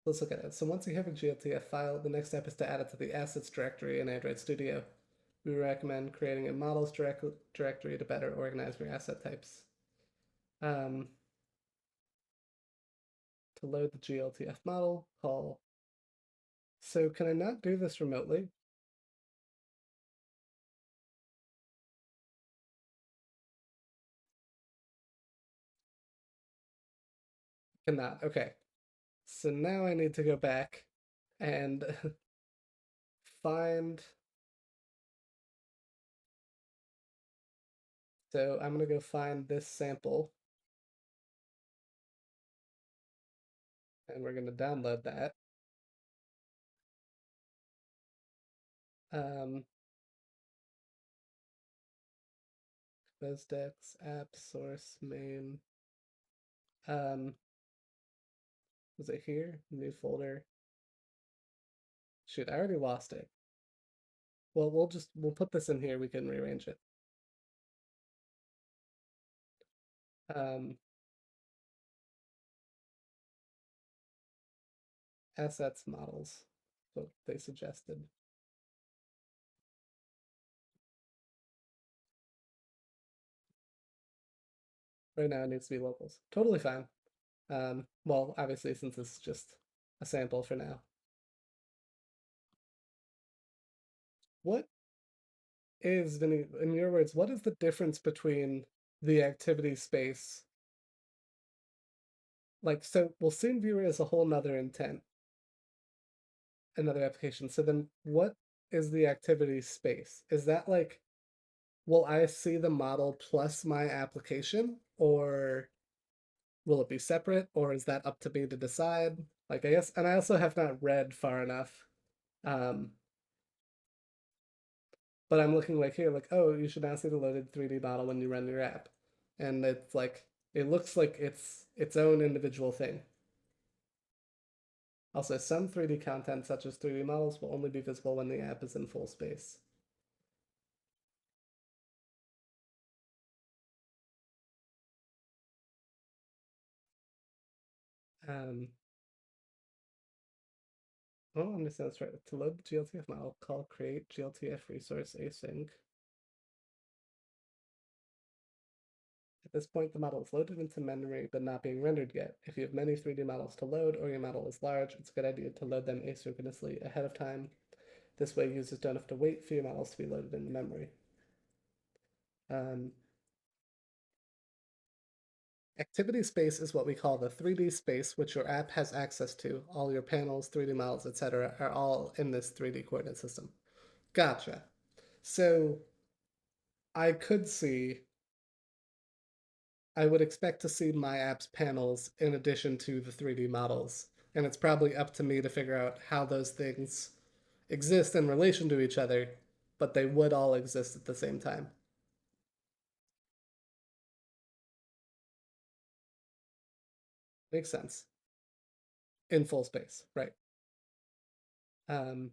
let's look at it. So once you have a GLTF file, the next step is to add it to the assets directory in Android Studio. We recommend creating a models directory to better organize your asset types. To load the GLTF model, call. So can I not do this remotely? Cannot. Okay. So now I need to go back and find. So I'm going to go find this sample and we're going to download that. Um, BizDex app source main. Um, was it here? New folder. Shoot, I already lost it. Well, we'll put this in here. We can rearrange it. Um, assets models. What they suggested. Right now it needs to be locals. Totally fine. Well, obviously, since it's just a sample for now. What is, Vinny, in your words, what is the difference between the activity space? Like, so we'll soon viewer as a whole nother intent, another application. So then what is the activity space? Is that like, will I see the model plus my application, or will it be separate, or is that up to me to decide? Like, I guess, and I also have not read far enough. Um, but I'm looking like here, like, oh, you should now see the loaded 3D model when you run your app. And it's like, it looks like it's its own individual thing. Also, some 3D content, such as 3D models, will only be visible when the app is in full space. Um, oh, I'm just that's right. To load the GLTF model, call create GLTF resource async. At this point, the model is loaded into memory but not being rendered yet. If you have many 3D models to load or your model is large, it's a good idea to load them asynchronously ahead of time. This way, users don't have to wait for your models to be loaded into memory. Um, Activity space is what we call the 3D space, which your app has access to. All your panels, 3D models, etc., are all in this 3D coordinate system. Gotcha. So I could see, I would expect to see my app's panels in addition to the 3D models. And it's probably up to me to figure out how those things exist in relation to each other, but they would all exist at the same time. Makes sense. In full space, right. Um,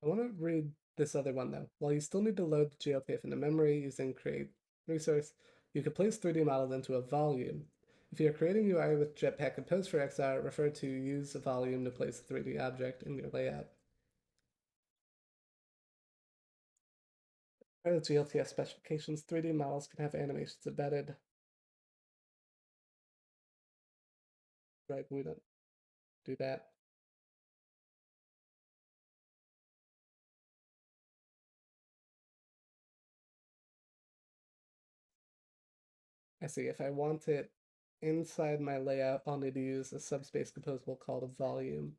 I want to read this other one though. While you still need to load the GLTF into memory using create resource, you can place 3D models into a volume. If you're creating UI with Jetpack Compose for XR, refer to use a volume to place a 3D object in your layout. Part of GLTF specifications, 3D models can have animations embedded. Right, we don't do that. I see. If I want it inside my layout, I'll need to use a subspace composable called a volume.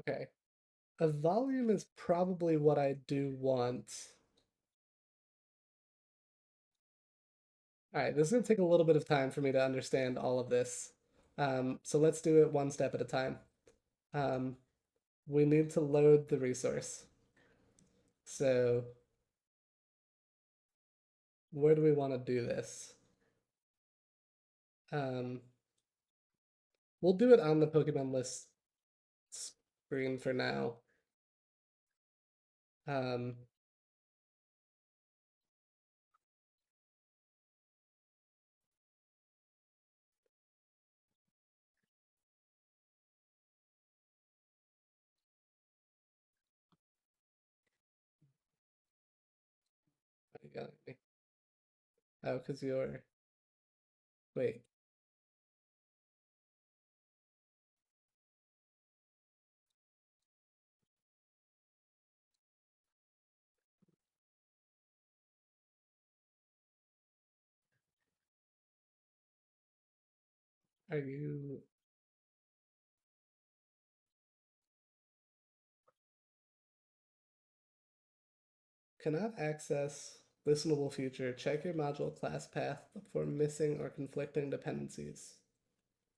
Okay. A volume is probably what I do want. All right, this is going to take a little bit of time for me to understand all of this. So let's do it one step at a time. Um, we need to load the resource. So where do we want to do this? Um, we'll do it on the Pokemon list screen for now. Um, you got me. Oh, because you're. Wait. Are you. Cannot access listenable future. Check your module class path for missing or conflicting dependencies.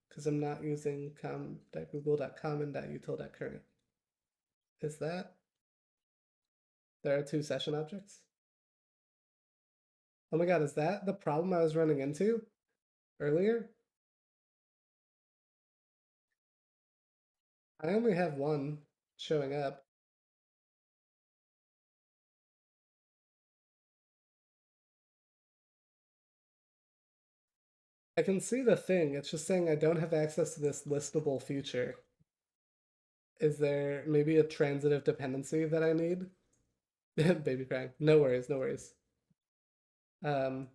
Because I'm not using com.google.com and .util.current. Is that. There are two session objects? Oh my god, is that the problem I was running into earlier? I only have one showing up. I can see the thing, it's just saying I don't have access to this listable feature. Is there maybe a transitive dependency that I need? Baby crying. No worries, no worries. Um,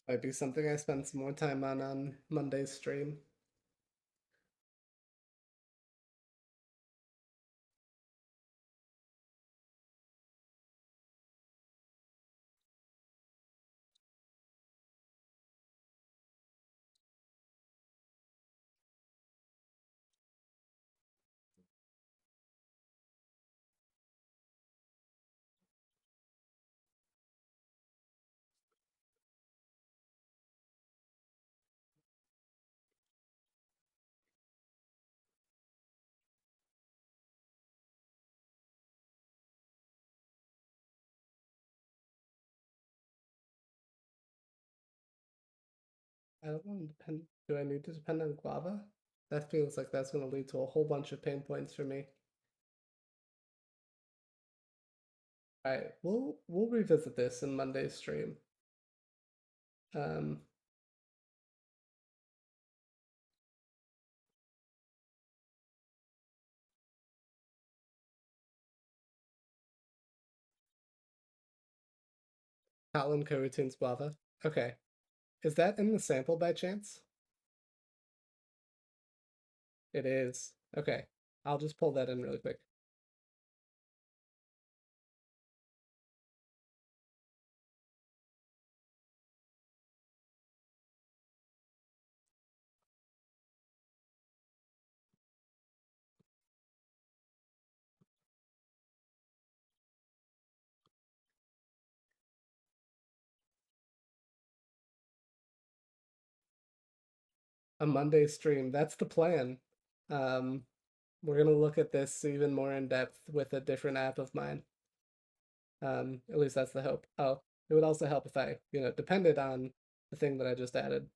might be something I spend some more time on Monday's stream. I don't want to depend. Do I need to depend on Guava? That feels like that's going to lead to a whole bunch of pain points for me. All right, we'll revisit this in Monday's stream. Um, Kotlin coroutines Guava. Okay, is that in the sample by chance? It is. Okay, I'll just pull that in really quick. A Monday stream. That's the plan. Um, we're gonna look at this even more in depth with a different app of mine. At least that's the hope. Oh, it would also help if I, depended on the thing that I just added.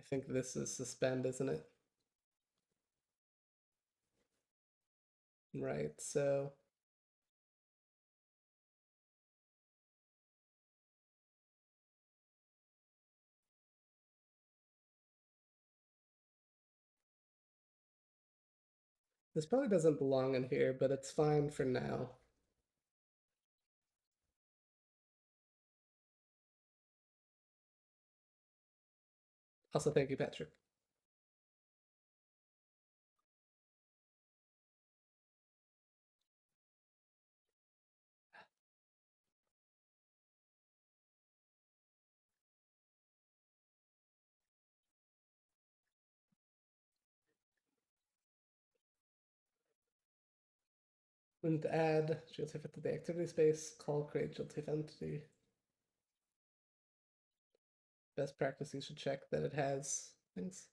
think this is suspend, isn't it? Right, so this probably doesn't belong in here, but it's fine for now. Also, thank you, Patrick. And add GLTF to the activity space, call create GLTF entity. Best practice, you should check that it has things.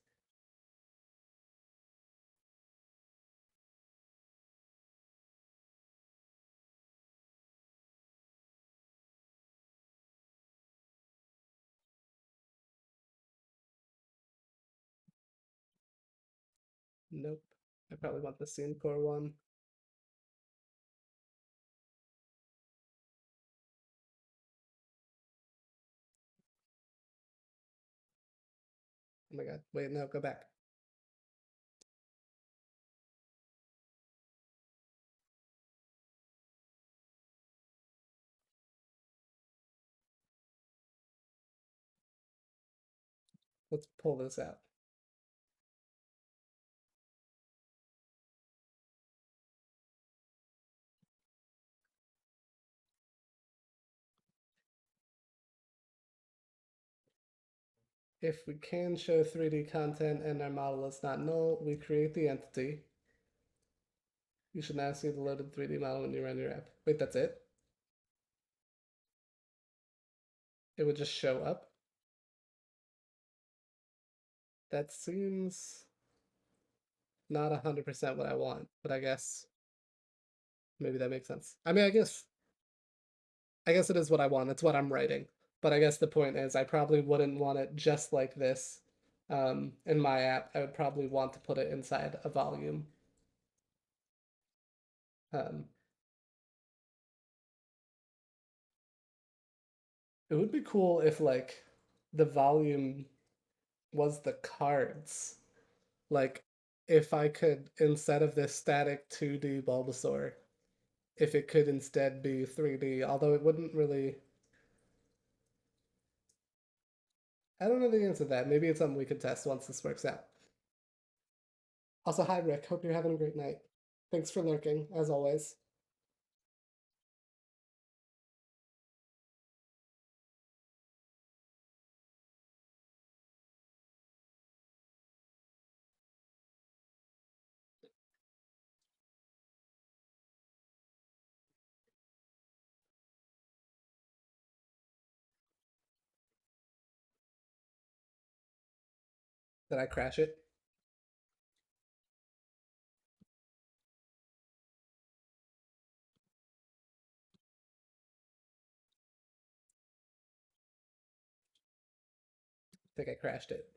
Nope. I probably want the scene core one. Oh my god. Wait, no, go back. Let's pull this out. If we can show 3D content and our model is not null, we create the entity. You should now see the loaded 3D model when you run your app. Wait, that's it? It would just show up? That seems not 100% what I want, but I guess maybe that makes sense. I mean, I guess it is what I want. It's what I'm writing. But I guess the point is I probably wouldn't want it just like this in my app. I would probably want to put it inside a volume. Um, it would be cool if like the volume was the cards. Like if I could, instead of this static 2D Bulbasaur, if it could instead be 3D, although it wouldn't really. I don't know the answer to that. Maybe it's something we could test once this works out. Also, hi Rick. Hope you're having a great night. Thanks for lurking, as always. Did I crash it? I think I crashed it.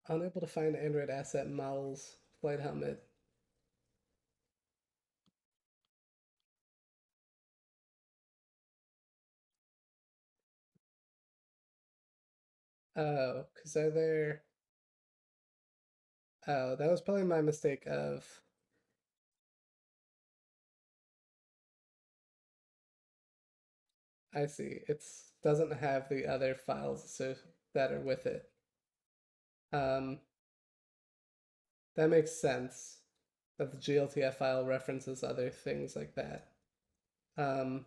Unable to find Android asset models. Flight helmet. Oh, because are there. Oh, that was probably my mistake of. I see. It's doesn't have the other files so that are with it. Um, that makes sense. That the GLTF file references other things like that. Um,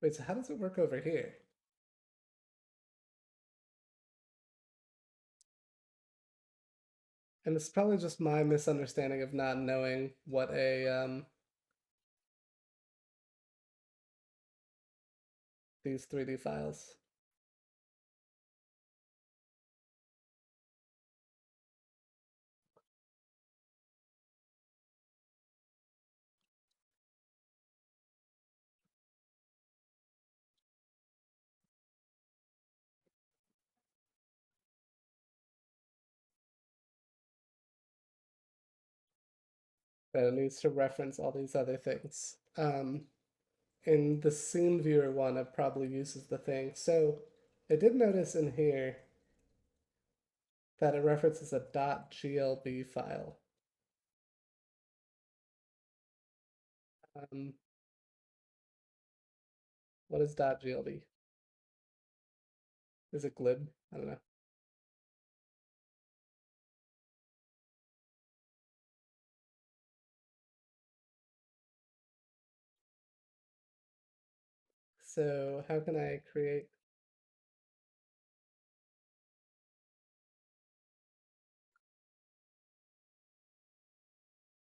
wait, so how does it work over here? And it's probably just my misunderstanding of not knowing what a these 3D files. that it needs to reference all these other things. In the scene viewer one, it probably uses the thing. So I did notice in here that it references a .glb file. Um, what is .glb? Is it glib? I don't know. So how can I create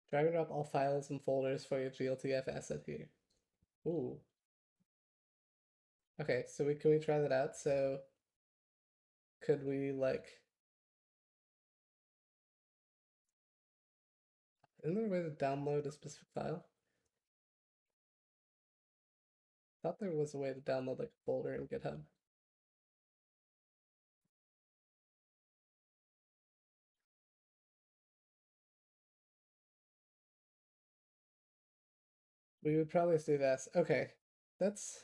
drag and drop all files and folders for your GLTF asset here? Ooh. Okay, so can we try that out? So could we like, isn't there a way to download a specific file? I thought there was a way to download like a folder in GitHub. We would probably do this. Okay, that's.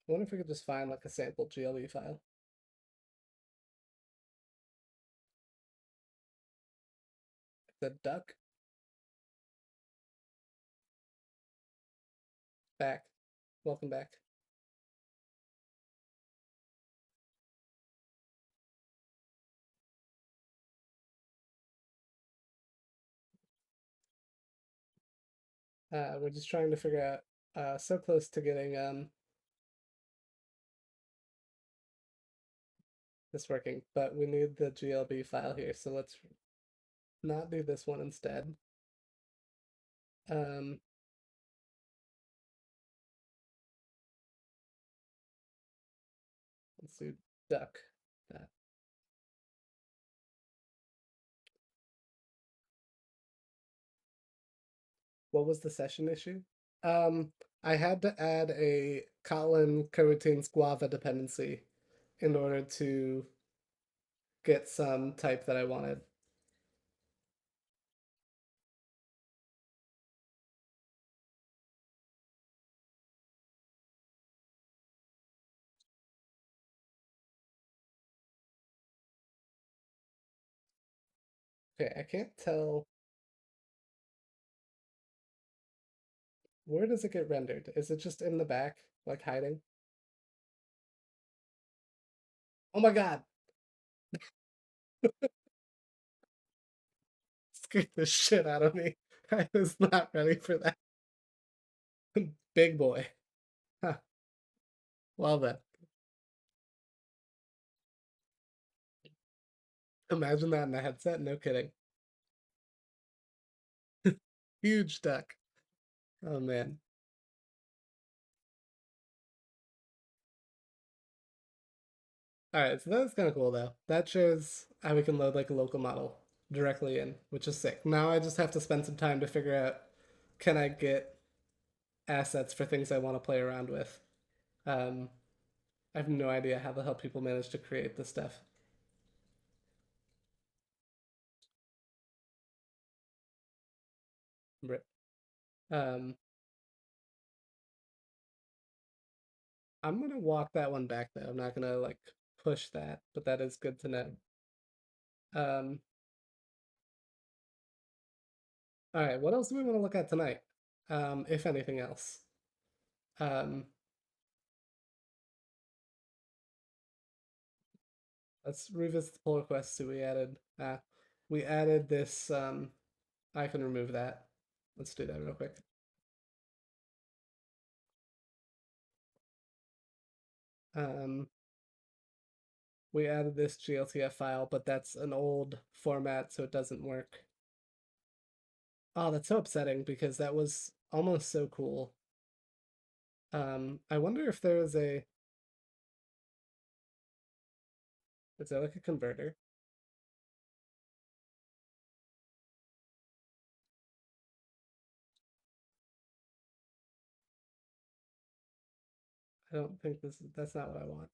I wonder if we could just find like a sample GLB file. The duck back. Welcome back. We're just trying to figure out. So close to getting this working, but we need the GLB file here. So let's not do this one instead. Um, let's do duck. That. What was the session issue? I had to add a Kotlin coroutines guava dependency in order to get some type that I wanted. Okay, I can't tell. Where does it get rendered? Is it just in the back, like hiding? Oh my god! Scared the shit out of me. I was not ready for that. Big boy. Huh. Love it. Imagine that in a headset, no kidding. Huge duck. Oh man. Alright, so that's kind of cool though. That shows how we can load like a local model directly in, which is sick. Now I just have to spend some time to figure out, can I get assets for things I want to play around with. Um, I have no idea how the hell people manage to create this stuff. Um, I'm gonna walk that one back though. I'm not gonna like push that, but that is good to know. Um, all right, what else do we want to look at tonight? If anything else. Um, let's revisit the pull requests that we added. We added this. I can remove that. Let's do that real quick. Um, we added this GLTF file, but that's an old format, so it doesn't work. Oh, that's so upsetting because that was almost so cool. I wonder if there is is there like a converter? I don't think that's not what I want.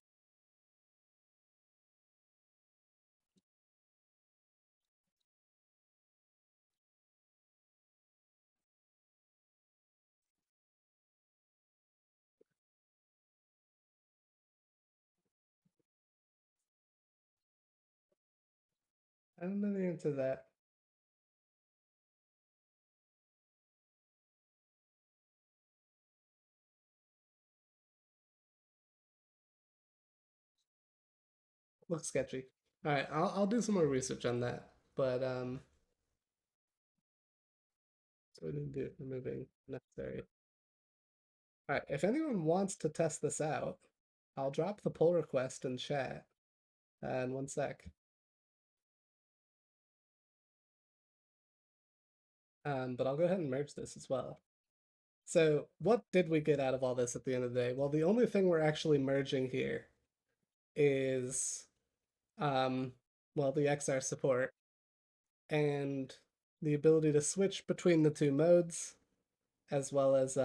I don't know the answer to that. Looks sketchy. All right, I'll do some more research on that. But so we need to do removing necessary. All right, if anyone wants to test this out, I'll drop the pull request in chat. In 1 sec. But I'll go ahead and merge this as well. So, what did we get out of all this at the end of the day? Well, the only thing we're actually merging here is, um, well, the XR support and the ability to switch between the two modes, as well as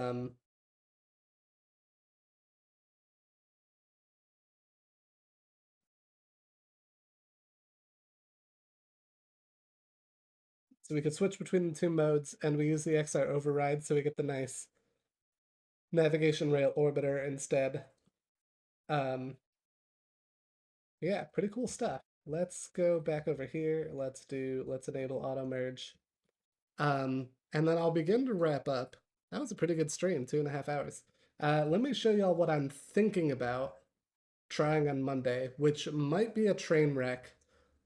so we could switch between the two modes, and we use the XR override, so we get the nice navigation rail orbiter instead. Um, yeah, pretty cool stuff. Let's go back over here. Let's enable auto merge. And then I'll begin to wrap up. That was a pretty good stream, 2.5 hours. Let me show y'all what I'm thinking about trying on Monday, which might be a train wreck,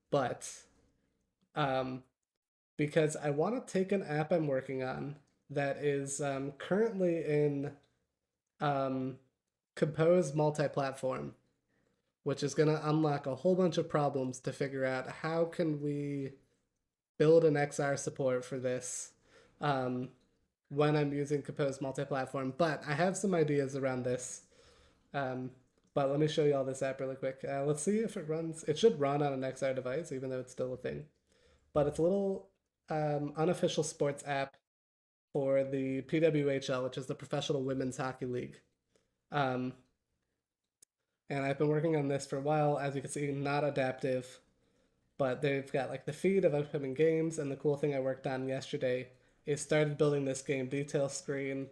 but um, because I want to take an app I'm working on that is currently in um, Compose multi-platform, which is going to unlock a whole bunch of problems to figure out how can we build an XR support for this um, when I'm using Compose multi-platform. But I have some ideas around this. Um, but let me show you all this app really quick. Let's see if it runs. It should run on an XR device, even though it's still a thing. But it's a little unofficial sports app for the PWHL, which is the Professional Women's Hockey League. Um, and I've been working on this for a while. As you can see, not adaptive, but they've got like the feed of upcoming games. And the cool thing I worked on yesterday is started building this game detail screen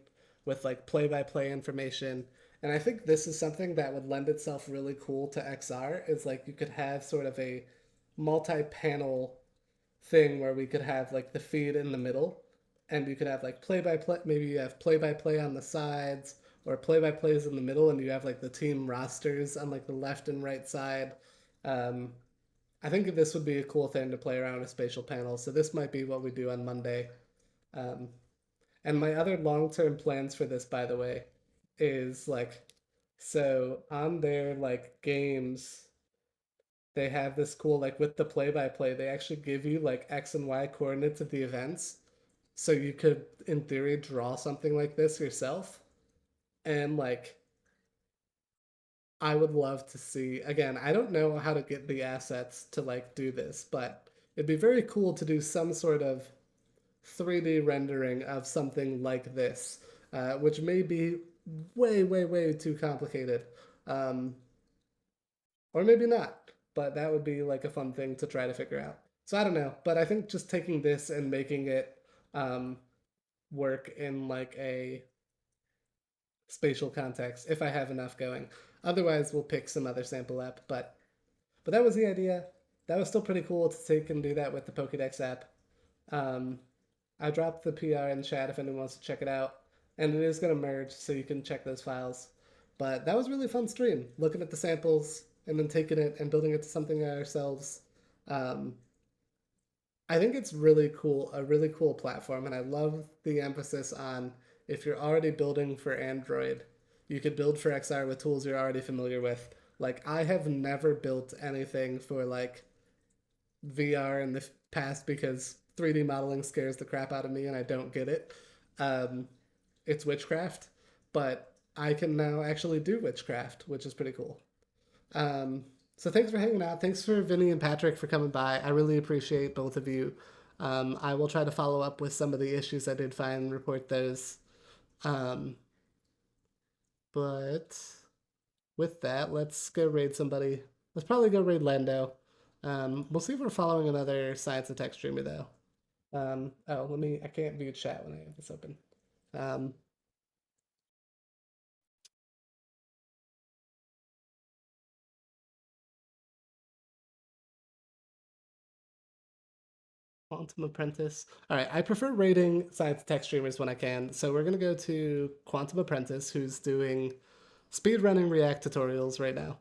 with like play-by-play information. And I think this is something that would lend itself really cool to XR. Is like you could have sort of a multi-panel thing where we could have like the feed in the middle, and you could have like play by play. Maybe you have play by play on the sides, or play by plays in the middle, and you have like the team rosters on like the left and right side. Um, I think this would be a cool thing to play around with spatial panels. So this might be what we do on Monday. Um, and my other long-term plans for this, by the way, is like so on their like games they have this cool like with the play-by-play they actually give you like x and y coordinates of the events, so you could in theory draw something like this yourself. And like I would love to see, again, I don't know how to get the assets to like do this, but it'd be very cool to do some sort of 3D rendering of something like this, which may be way way way too complicated, um, or maybe not. But that would be like a fun thing to try to figure out. So I don't know, but I think just taking this and making it um, work in like a spatial context, if I have enough going. Otherwise, we'll pick some other sample app. But that was the idea. That was still pretty cool to take and do that with the Pokédex app. Um, I dropped the PR in the chat if anyone wants to check it out, and it is going to merge, so you can check those files. But that was a really fun stream, looking at the samples and then taking it and building it to something ourselves. Um, I think it's really cool, a really cool platform, and I love the emphasis on if you're already building for Android, you could build for XR with tools you're already familiar with. Like I have never built anything for like VR in the past because 3D modeling scares the crap out of me and I don't get it. Um, it's witchcraft, but I can now actually do witchcraft, which is pretty cool. Um, so thanks for hanging out. Thanks for Vinny and Patrick for coming by. I really appreciate both of you. I will try to follow up with some of the issues I did find and report those. Um, but with that, let's go raid somebody. Let's probably go raid Lando. We'll see if we're following another science and tech streamer though. Oh, let me. I can't view chat when I have this open. Um, Quantum Apprentice. All right, I prefer raiding science tech streamers when I can, so we're gonna go to Quantum Apprentice, who's doing speedrunning React tutorials right now.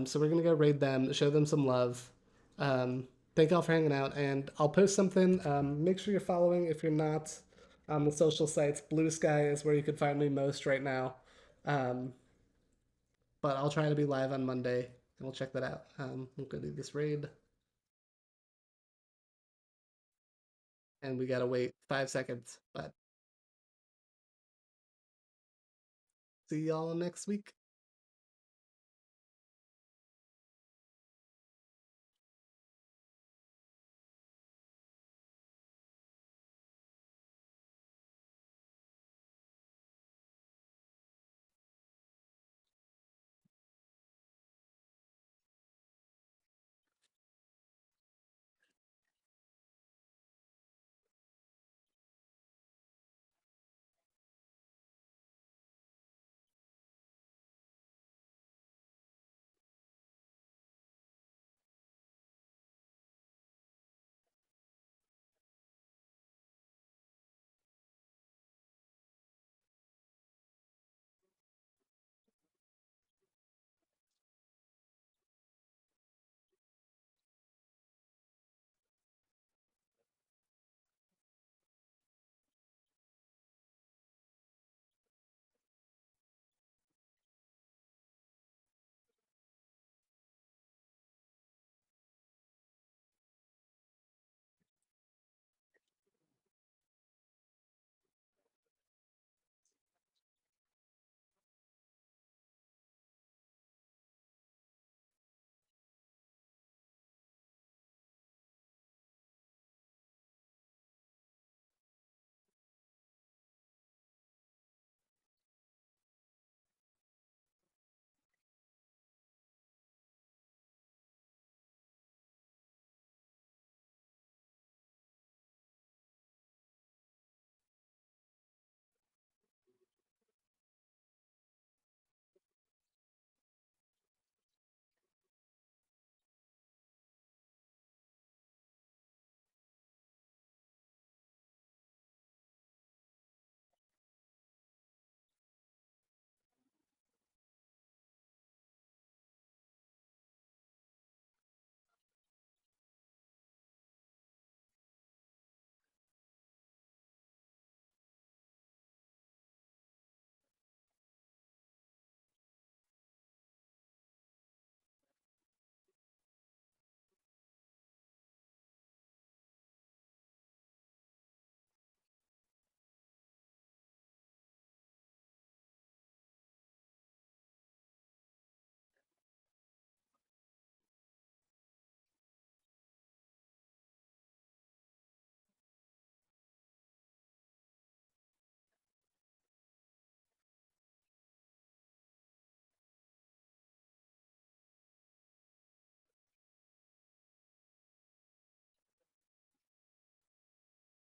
So we're gonna go raid them, show them some love. Thank y'all for hanging out, and I'll post something. Make sure you're following if you're not on the social sites. Blue Sky is where you can find me most right now. Um, but I'll try to be live on Monday, and we'll check that out. We'll go do this raid, and we gotta wait 5 seconds. But see y'all next week.